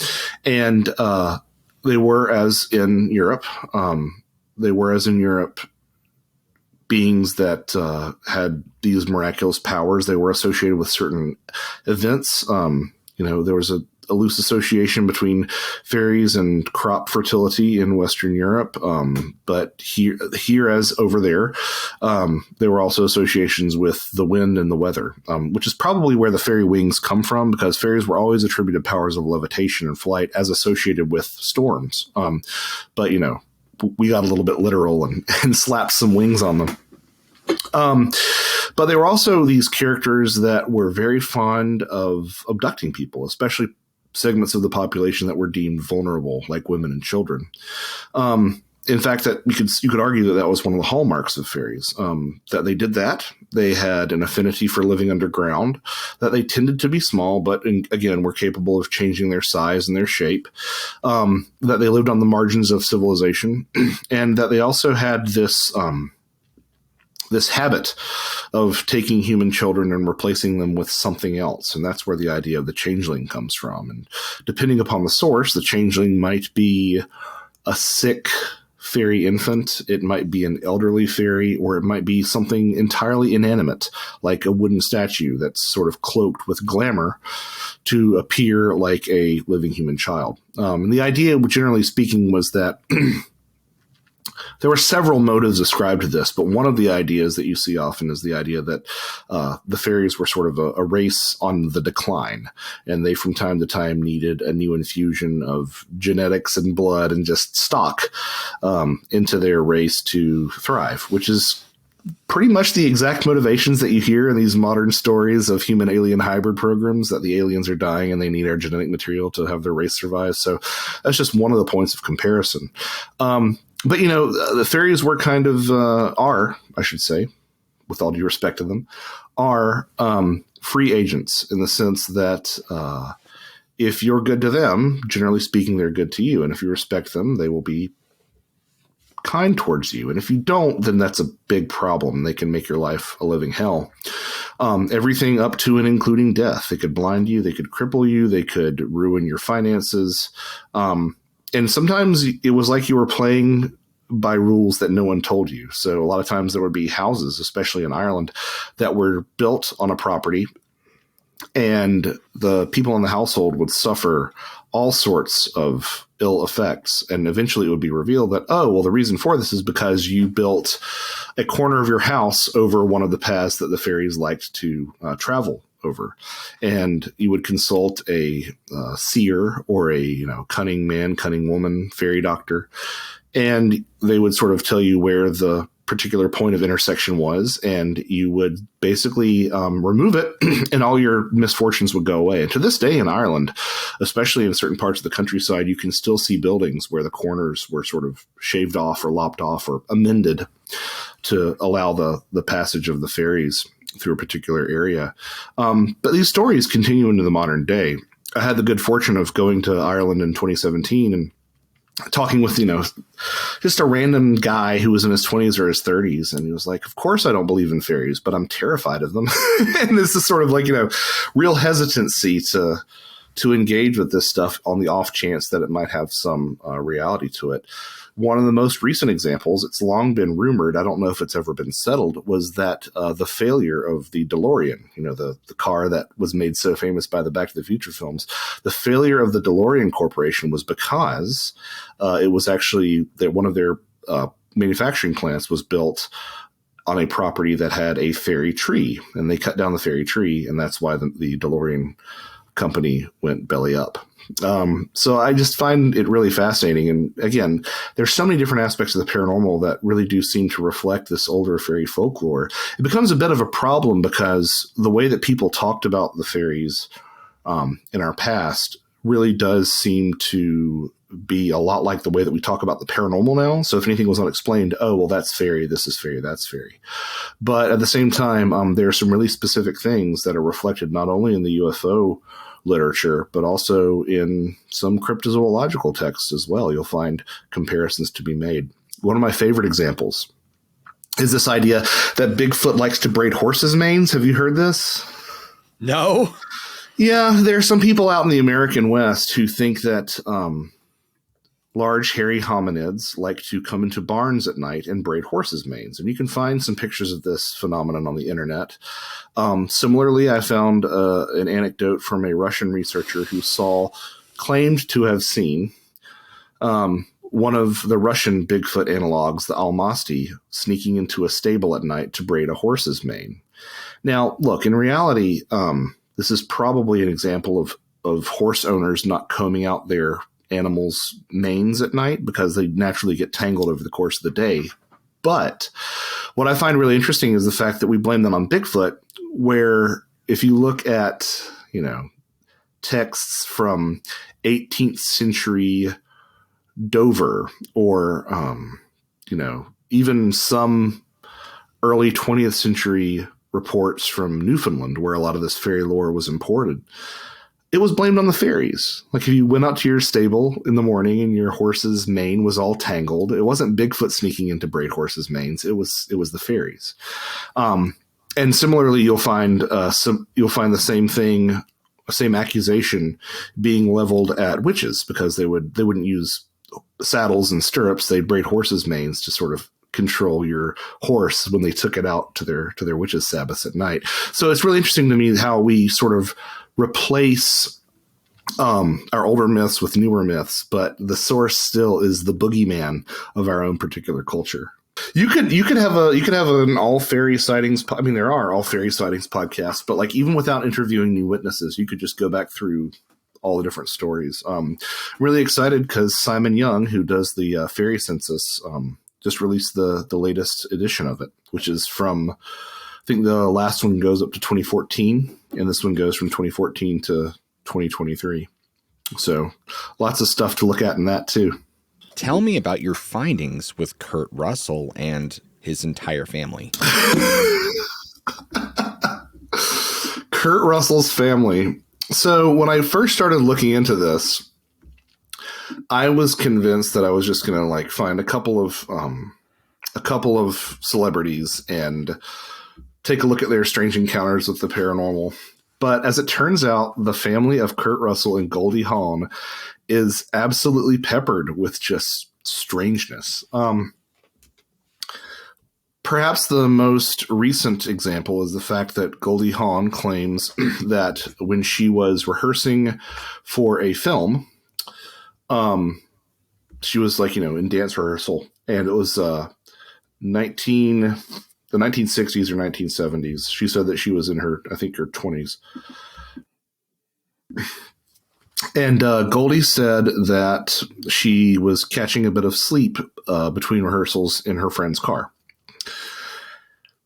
they were as in Europe. Beings that had these miraculous powers. They were associated with certain events. There was a loose association between fairies and crop fertility in Western Europe. But here as over there, there were also associations with the wind and the weather, which is probably where the fairy wings come from, because fairies were always attributed powers of levitation and flight as associated with storms. But, you know, we got a little bit literal and slapped some wings on them. But they were also these characters that were very fond of abducting people, especially segments of the population that were deemed vulnerable, like women and children. In fact, that you could argue that was one of the hallmarks of fairies, that they did that. They had an affinity for living underground, that they tended to be small, but again, were capable of changing their size and their shape, that they lived on the margins of civilization, and that they also had this habit of taking human children and replacing them with something else. And that's where the idea of the changeling comes from. And depending upon the source, the changeling might be a sick fairy infant, it might be an elderly fairy, or it might be something entirely inanimate, like a wooden statue that's sort of cloaked with glamour to appear like a living human child. And the idea, generally speaking, was that there were several motives ascribed to this, but one of the ideas that you see often is the idea that the fairies were sort of a race on the decline, and they from time to time needed a new infusion of genetics and blood and just stock into their race to thrive, which is pretty much the exact motivations that you hear in these modern stories of human alien hybrid programs, that the aliens are dying and they need our genetic material to have their race survive. So that's just one of the points of comparison. But, you know, the fairies were kind of, I should say, with all due respect to them, are free agents in the sense that if you're good to them, generally speaking, they're good to you. And if you respect them, they will be kind towards you. And if you don't, then that's a big problem. They can make your life a living hell. Everything up to and including death. They could blind you. They could cripple you. They could ruin your finances. And sometimes it was like you were playing by rules that no one told you. So a lot of times there would be houses, especially in Ireland, that were built on a property, and the people in the household would suffer all sorts of ill effects. And eventually it would be revealed that, oh, well, the reason for this is because you built a corner of your house over one of the paths that the fairies liked to travel over. And you would consult a seer or a cunning man, cunning woman, fairy doctor, and they would sort of tell you where the particular point of intersection was, and you would basically remove it, and all your misfortunes would go away. And to this day in Ireland, especially in certain parts of the countryside, you can still see buildings where the corners were sort of shaved off or lopped off or amended to allow the passage of the fairies through a particular area. But these stories continue into the modern day. I had the good fortune of going to Ireland in 2017 and talking with, just a random guy who was in his 20s or his 30s. And he was like, of course I don't believe in fairies, but I'm terrified of them. And this is sort of like, real hesitancy to engage with this stuff on the off chance that it might have some reality to it. One of the most recent examples, it's long been rumored, I don't know if it's ever been settled, was that the failure of the DeLorean, the car that was made so famous by the Back to the Future films, the failure of the DeLorean Corporation was because it was actually that one of their manufacturing plants was built on a property that had a fairy tree, and they cut down the fairy tree, and that's why the DeLorean company went belly up. So I just find it really fascinating. And again, there's so many different aspects of the paranormal that really do seem to reflect this older fairy folklore. It becomes a bit of a problem because the way that people talked about the fairies in our past really does seem to be a lot like the way that we talk about the paranormal now. So if anything was unexplained, oh, well, that's fairy, this is fairy, that's fairy. But at the same time, there are some really specific things that are reflected not only in the UFO literature, but also in some cryptozoological texts as well. You'll find comparisons to be made. One of my favorite examples is this idea that Bigfoot likes to braid horses' manes. Have you heard this? No. Yeah, there are some people out in the American West who think that large hairy hominids like to come into barns at night and braid horses' manes. And you can find some pictures of this phenomenon on the internet. Similarly, I found an anecdote from a Russian researcher who claimed to have seen one of the Russian Bigfoot analogs, the Almasty, sneaking into a stable at night to braid a horse's mane. Now, look, in reality, this is probably an example of horse owners not combing out their animals' manes at night because they naturally get tangled over the course of the day. But what I find really interesting is the fact that we blame them on Bigfoot, where if you look at, texts from 18th century Dover or, even some early 20th century reports from Newfoundland where a lot of this fairy lore was imported, it was blamed on the fairies. Like if you went out to your stable in the morning and your horse's mane was all tangled, it wasn't Bigfoot sneaking in to braid horses' manes. It was the fairies. And similarly, you'll find the same thing, same accusation being leveled at witches because they wouldn't use saddles and stirrups. They'd braid horses' manes to sort of control your horse when they took it out to their witches' sabbaths at night. So it's really interesting to me how we sort of replace our older myths with newer myths, but the source still is the boogeyman of our own particular culture. You could have an all fairy sightings. I mean, there are all fairy sightings podcasts, but like even without interviewing new witnesses, you could just go back through all the different stories. Really excited because Simon Young, who does the fairy census, just released the latest edition of it, which is from, I think the last one goes up to 2014, and this one goes from 2014 to 2023. So lots of stuff to look at in that too. Tell me about your findings with Kurt Russell and his entire family. Kurt Russell's family. So when I first started looking into this, I was convinced that I was just going to like find a couple of celebrities and take a look at their strange encounters with the paranormal. But as it turns out, the family of Kurt Russell and Goldie Hawn is absolutely peppered with just strangeness. Perhaps the most recent example is the fact that Goldie Hawn claims that when she was rehearsing for a film, she was like, in dance rehearsal, and it was the 1960s or 1970s. She said that she was in her 20s. And Goldie said that she was catching a bit of sleep between rehearsals in her friend's car.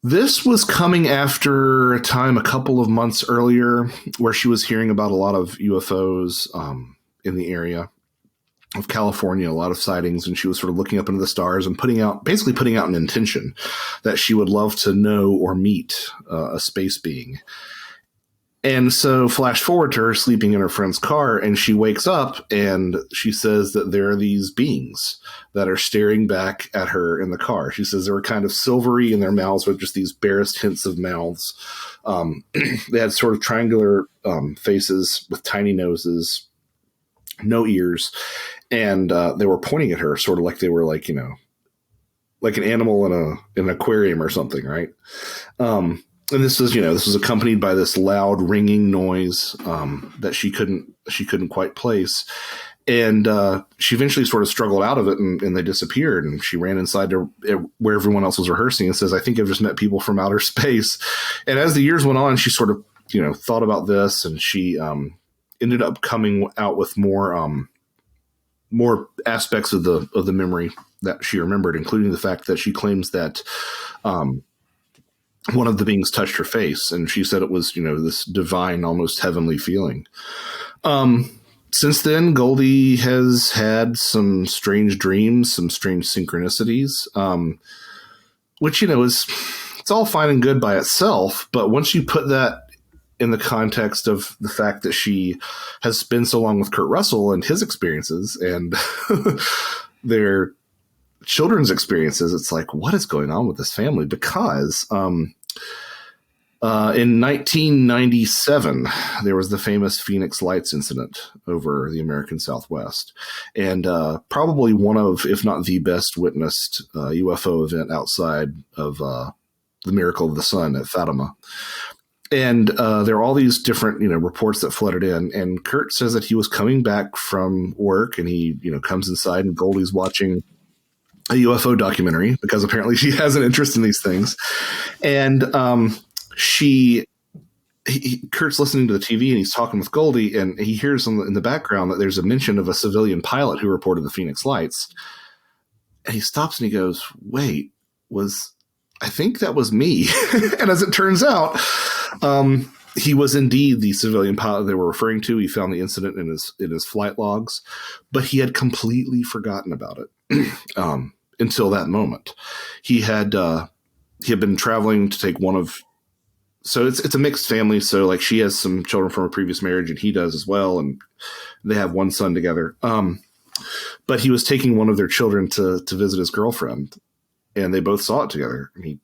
This was coming after a time a couple of months earlier where she was hearing about a lot of UFOs in the area of California, a lot of sightings, and she was sort of looking up into the stars and putting out an intention that she would love to know or meet a space being. And so flash forward to her sleeping in her friend's car, and she wakes up and she says that there are these beings that are staring back at her in the car. She says they were kind of silvery and their mouths were just these barest hints of mouths. They had sort of triangular faces with tiny noses, no ears, and they were pointing at her sort of like they were like, like an animal in an aquarium or something, right? And this was accompanied by this loud ringing noise that she couldn't quite place. And she eventually sort of struggled out of it and they disappeared. And she ran inside to where everyone else was rehearsing and says, I think I've just met people from outer space. And as the years went on, she sort of, thought about this, and she ended up coming out with more aspects of the memory that she remembered, including the fact that she claims that one of the beings touched her face, and she said it was, this divine, almost heavenly feeling. Since then, Goldie has had some strange dreams, some strange synchronicities, which, it's all fine and good by itself. But once you put that in the context of the fact that she has been so long with Kurt Russell and his experiences and their children's experiences, it's like, what is going on with this family? Because In 1997, there was the famous Phoenix Lights incident over the American Southwest, and probably one of, if not the best witnessed UFO event outside of the Miracle of the Sun at Fatima. And there are all these different, reports that flooded in. And Kurt says that he was coming back from work, and he, comes inside, and Goldie's watching a UFO documentary because apparently she has an interest in these things. And Kurt's listening to the TV, and he's talking with Goldie, and he hears in the background that there's a mention of a civilian pilot who reported the Phoenix Lights. And he stops and he goes, "Wait, I think that was me." And as it turns out, he was indeed the civilian pilot they were referring to. He found the incident in his flight logs, but he had completely forgotten about it until that moment. He had been traveling to take one of. So it's a mixed family. So like she has some children from a previous marriage, and he does as well, and they have one son together. But he was taking one of their children to visit his girlfriend, and they both saw it together. And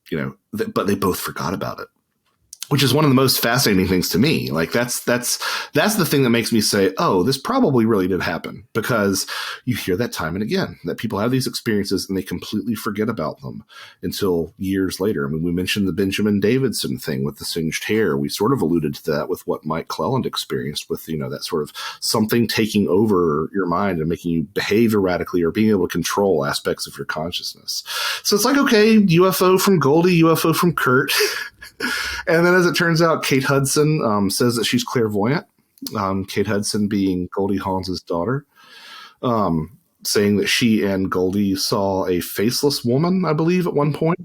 but they both forgot about it, which is one of the most fascinating things to me. Like that's the thing that makes me say, oh, this probably really did happen, because you hear that time and again, that people have these experiences and they completely forget about them until years later. I mean, we mentioned the Benjamin Davidson thing with the singed hair. We sort of alluded to that with what Mike Cleland experienced with, that sort of something taking over your mind and making you behave erratically or being able to control aspects of your consciousness. So it's like, okay, UFO from Goldie, UFO from Kurt. And then, as it turns out, Kate Hudson says that she's clairvoyant. Kate Hudson being Goldie Hawn's daughter, saying that she and Goldie saw a faceless woman, I believe, at one point.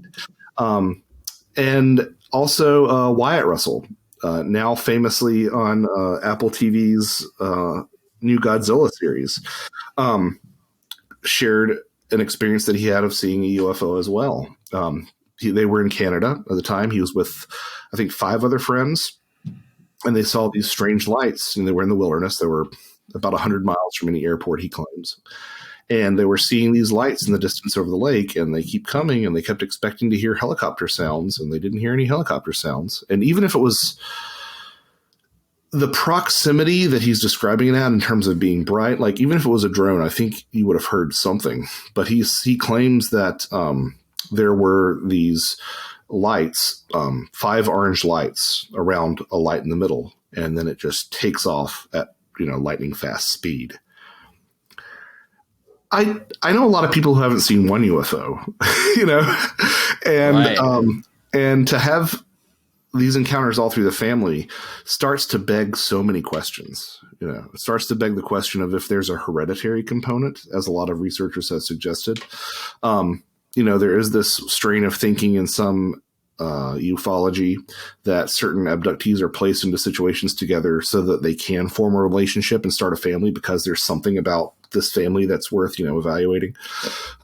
And also Wyatt Russell, now famously on Apple TV's new Godzilla series, shared an experience that he had of seeing a UFO as well. They were in Canada at the time. He was with, I think, 5 other friends, and they saw these strange lights, and they were in the wilderness. They were about 100 miles from any airport, he claims. And they were seeing these lights in the distance over the lake, and they keep coming, and they kept expecting to hear helicopter sounds, and they didn't hear any helicopter sounds. And even if it was the proximity that he's describing it at in terms of being bright, like even if it was a drone, I think you would have heard something. But he claims that there were these lights, 5 orange lights around a light in the middle, and then it just takes off at lightning fast speed. I know a lot of people who haven't seen one UFO, and right. And to have these encounters all through the family starts to beg so many questions. It starts to beg the question of if there's a hereditary component, as a lot of researchers have suggested. There is this strain of thinking in some ufology that certain abductees are placed into situations together so that they can form a relationship and start a family, because there's something about this family that's worth, evaluating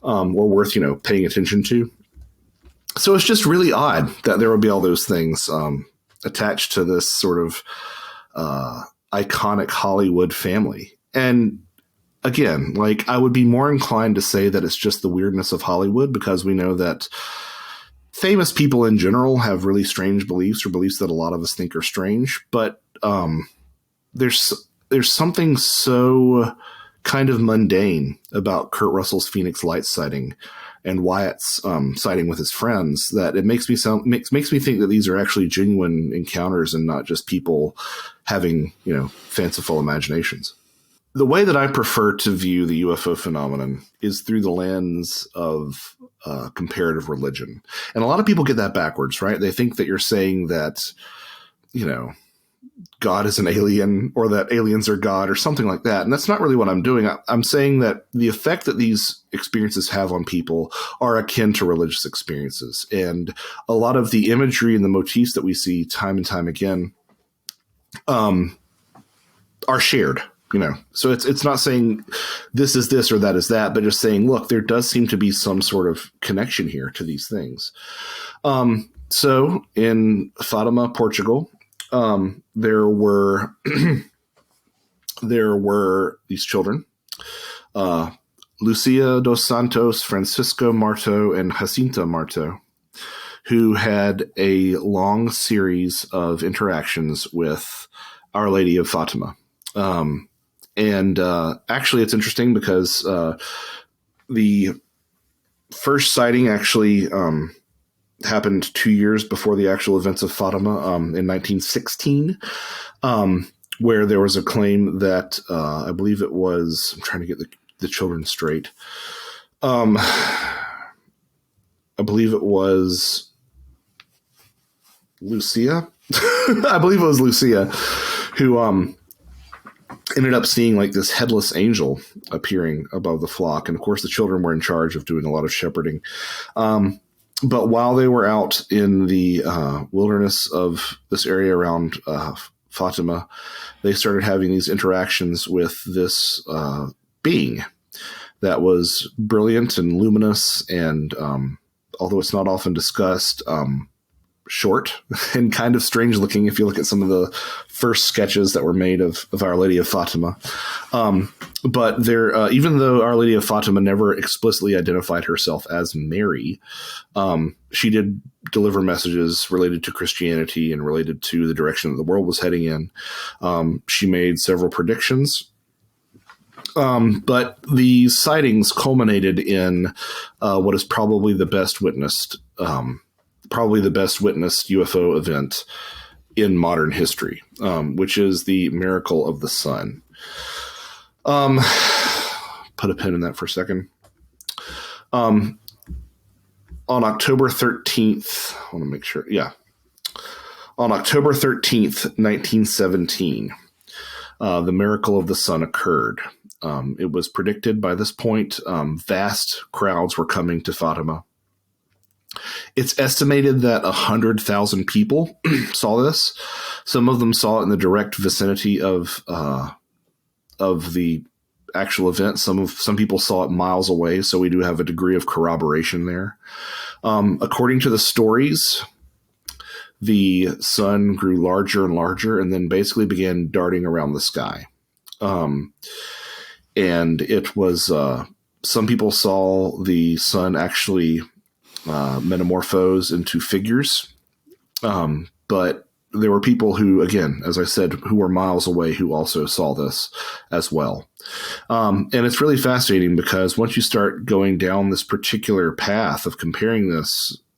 or worth, paying attention to. So it's just really odd that there would be all those things attached to this sort of iconic Hollywood family. And again, like, I would be more inclined to say that it's just the weirdness of Hollywood, because we know that famous people in general have really strange beliefs, or beliefs that a lot of us think are strange. But there's something so kind of mundane about Kurt Russell's Phoenix Lights sighting and Wyatt's sighting with his friends that it makes me think that these are actually genuine encounters and not just people having, fanciful imaginations. The way that I prefer to view the UFO phenomenon is through the lens of comparative religion. And a lot of people get that backwards, right? They think that you're saying that, God is an alien, or that aliens are God, or something like that. And that's not really what I'm doing. I'm saying that the effect that these experiences have on people are akin to religious experiences. And a lot of the imagery and the motifs that we see time and time again are shared. So it's not saying this is this or that is that, but just saying, look, there does seem to be some sort of connection here to these things. So in Fatima, Portugal, there were these children, Lucia dos Santos, Francisco Marto, and Jacinta Marto, who had a long series of interactions with Our Lady of Fatima. Actually, it's interesting because the first sighting actually happened 2 years before the actual events of Fatima in 1916, where there was a claim that I believe it was, I'm trying to get the children straight. I believe it was Lucia. I believe it was Lucia who ended up seeing like this headless angel appearing above the flock. And of course, the children were in charge of doing a lot of shepherding. But while they were out in the wilderness of this area around Fatima, they started having these interactions with this being that was brilliant and luminous, and although it's not often discussed, short and kind of strange looking if you look at some of the first sketches that were made of Our Lady of Fatima. But there, even though Our Lady of Fatima never explicitly identified herself as Mary, she did deliver messages related to Christianity and related to the direction that the world was heading in. She made several predictions. But the sightings culminated in what is probably the best witnessed UFO event in modern history, which is the miracle of the sun. Put a pin in that for a second. On October 13th, I want to make sure. Yeah. On October 13th, 1917, the miracle of the sun occurred. It was predicted by this point, vast crowds were coming to Fatima. It's estimated that 100,000 people saw this. Some of them saw it in the direct vicinity of the actual event. Some people saw it miles away, so we do have a degree of corroboration there. According to the stories, the sun grew larger and larger and then basically began darting around the sky. And it was, some people saw the sun actually metamorphose into figures. But there were people who, again, as I said, who were miles away who also saw this as well. And it's really fascinating because once you start going down this particular path of comparing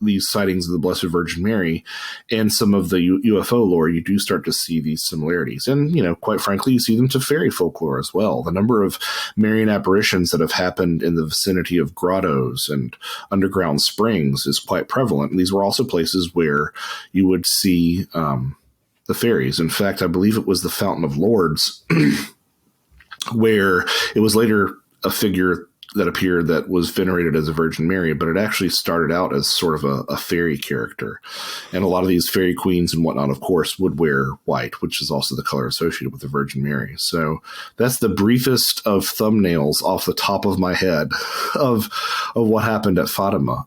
these sightings of the Blessed Virgin Mary and some of the UFO lore, you do start to see these similarities. And, quite frankly, you see them to fairy folklore as well. The number of Marian apparitions that have happened in the vicinity of grottos and underground springs is quite prevalent. And these were also places where you would see the fairies. In fact, I believe it was the Fountain of Lords where it was later a figure that appeared that was venerated as a Virgin Mary, but it actually started out as sort of a fairy character. And a lot of these fairy queens and whatnot, of course, would wear white, which is also the color associated with the Virgin Mary. So that's the briefest of thumbnails off the top of my head of what happened at Fatima.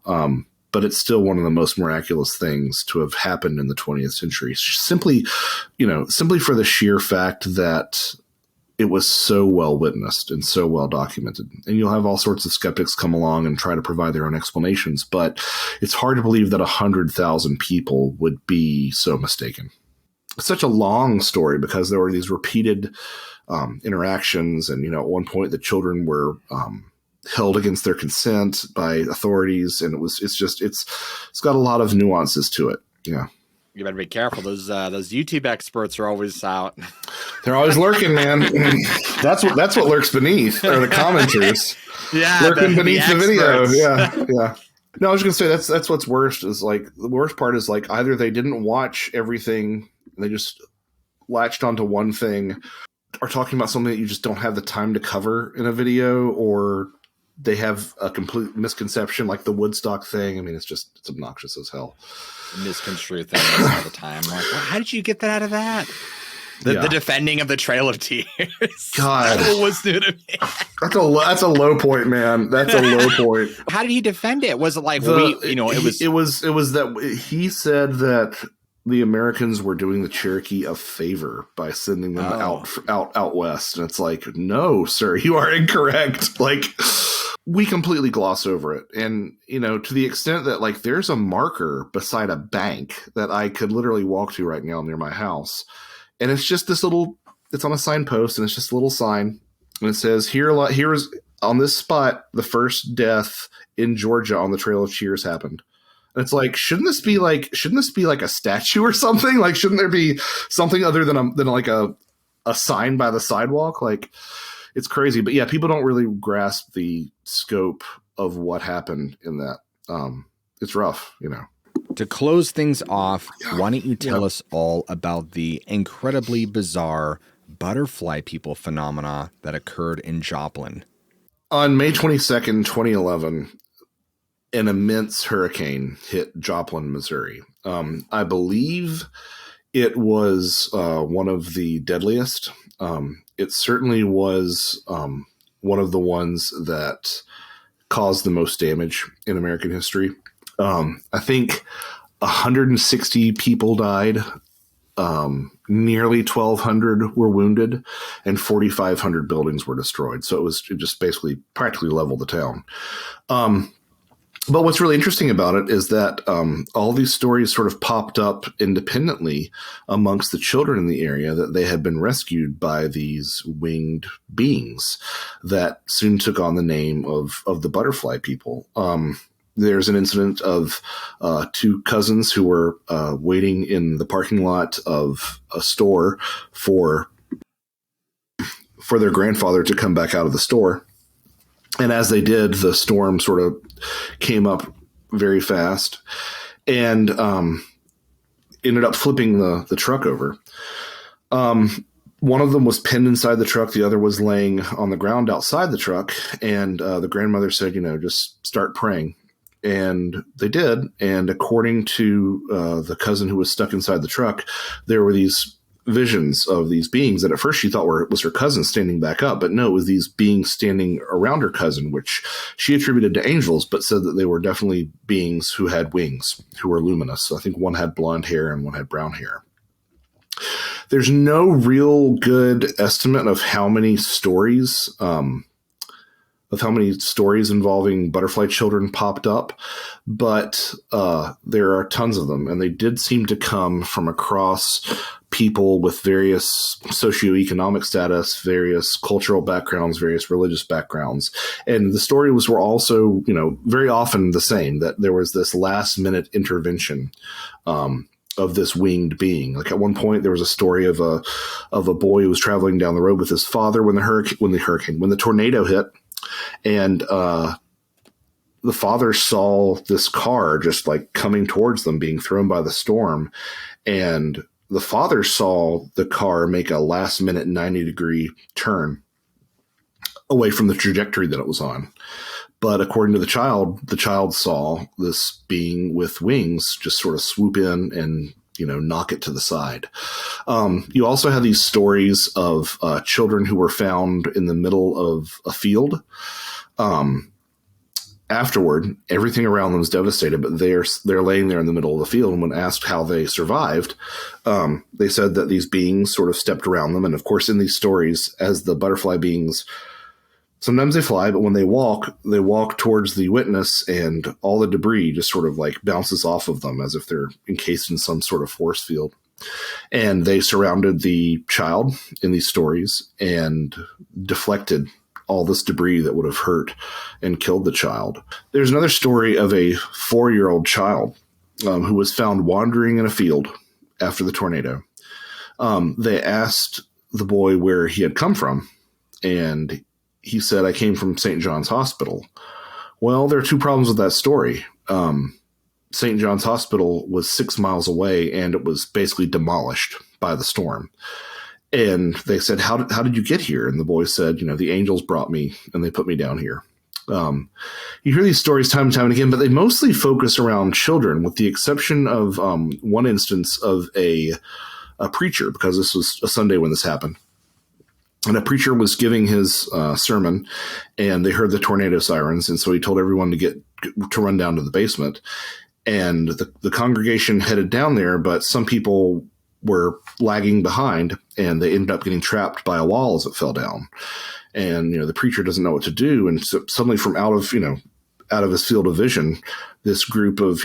But it's still one of the most miraculous things to have happened in the 20th century. Simply for the sheer fact that it was so well witnessed and so well documented. And you'll have all sorts of skeptics come along and try to provide their own explanations, but it's hard to believe that 100,000 people would be so mistaken. It's such a long story because there were these repeated interactions. And, at one point the children were held against their consent by authorities. And it's got a lot of nuances to it. Yeah. You better be careful. Those YouTube experts are always out. They're always lurking, man. That's what lurks beneath, are the commenters. Yeah, lurking beneath the video. Yeah. No, I was gonna say that's what's worst is like the worst part is like either they didn't watch everything, and they just latched onto one thing, or talking about something that you just don't have the time to cover in a video, or they have a complete misconception, like the Woodstock thing. I mean, it's obnoxious as hell. Misconstrue things all the time. Like, well, how did you get that out of that? The defending of the Trail of Tears. God, that was new to me. That's a low point, man. That's a low point. How did he defend it? Was it like it was that he said that the Americans were doing the Cherokee a favor by sending them out west, and it's like, no, sir, you are incorrect. Like, we completely gloss over it. And, you know, to the extent that like there's a marker beside a bank that I could literally walk to right now near my house. And it's just this little, it's on a signpost and it's just a little sign. And it says here is on this spot, the first death in Georgia on the Trail of Cheers happened. And it's like, shouldn't this be like a statue or something? Like, shouldn't there be something other than like a sign by the sidewalk? Like, it's crazy. But yeah, people don't really grasp the scope of what happened in that. It's rough, you know. To close things off, why don't you tell us all about the incredibly bizarre butterfly people phenomena that occurred in Joplin? On May 22nd, 2011, an immense hurricane hit Joplin, Missouri. I believe it was one of the deadliest. It certainly was one of the ones that caused the most damage in American history. I think 160 people died, nearly 1,200 were wounded, and 4,500 buildings were destroyed. So it just basically practically leveled the town. But what's really interesting about it is that all these stories sort of popped up independently amongst the children in the area that they had been rescued by these winged beings that soon took on the name of the butterfly people. There's an incident of two cousins who were waiting in the parking lot of a store for their grandfather to come back out of the store. And as they did, the storm sort of came up very fast and ended up flipping the truck over. One of them was pinned inside the truck. The other was laying on the ground outside the truck. And the grandmother said, you know, just start praying. And they did. And according to the cousin who was stuck inside the truck, there were these visions of these beings that at first she thought was her cousin standing back up, but no, it was these beings standing around her cousin, which she attributed to angels, but said that they were definitely beings who had wings, who were luminous. So I think one had blonde hair and one had brown hair. There's no real good estimate of how many stories involving butterfly children popped up, but there are tons of them, and they did seem to come from across people with various socioeconomic status, various cultural backgrounds, various religious backgrounds. And the stories were also, you know, very often the same, that there was this last minute intervention of this winged being. Like at one point there was a story of a boy who was traveling down the road with his father when the tornado hit. And the father saw this car just like coming towards them, being thrown by the storm. And the father saw the car make a last minute 90-degree turn away from the trajectory that it was on. But according to the child saw this being with wings just sort of swoop in and, you know, knock it to the side. You also have these stories of children who were found in the middle of a field. Afterward, everything around them was devastated, but they're laying there in the middle of the field. And when asked how they survived, they said that these beings sort of stepped around them. And of course, in these stories, as the butterfly beings, sometimes they fly, but when they walk towards the witness, and all the debris just sort of like bounces off of them as if they're encased in some sort of force field. And they surrounded the child in these stories and deflected all this debris that would have hurt and killed the child. There's another story of a 4-year-old child who was found wandering in a field after the tornado. They asked the boy where he had come from, and he said, "I came from St. John's Hospital." Well, there are two problems with that story. St. John's Hospital was 6 miles away, and it was basically demolished by the storm. And they said, how did you get here? And the boy said, you know, the angels brought me and they put me down here. You hear these stories time and time and again, but they mostly focus around children, with the exception of one instance of a preacher, because this was a Sunday when this happened. And a preacher was giving his sermon, and they heard the tornado sirens. And so he told everyone to run down to the basement. And the congregation headed down there, but some people were lagging behind, and they ended up getting trapped by a wall as it fell down. And, the preacher doesn't know what to do. And so suddenly from out of his field of vision, this group of,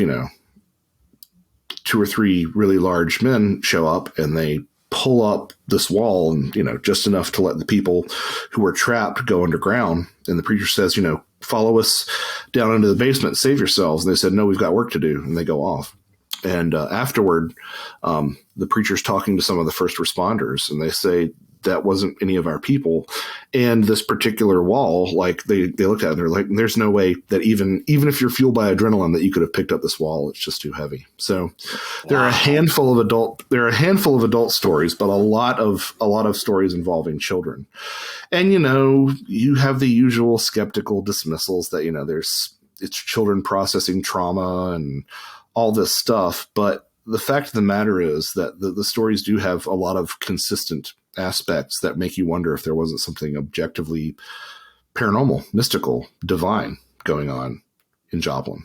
2 or 3 really large men show up, and they pull up this wall and, just enough to let the people who were trapped go underground. And the preacher says, follow us down into the basement, save yourselves. And they said, no, we've got work to do. And they go off. And afterward, the preacher's talking to some of the first responders, and they say, that wasn't any of our people. And this particular wall, like they looked at it and they're like, there's no way that even if you're fueled by adrenaline that you could have picked up this wall. It's just too heavy. So there are a handful of adult stories, but a lot of stories involving children. And, you have the usual skeptical dismissals that, it's children processing trauma and all this stuff. But the fact of the matter is that the stories do have a lot of consistent aspects that make you wonder if there wasn't something objectively paranormal, mystical, divine going on in Joplin.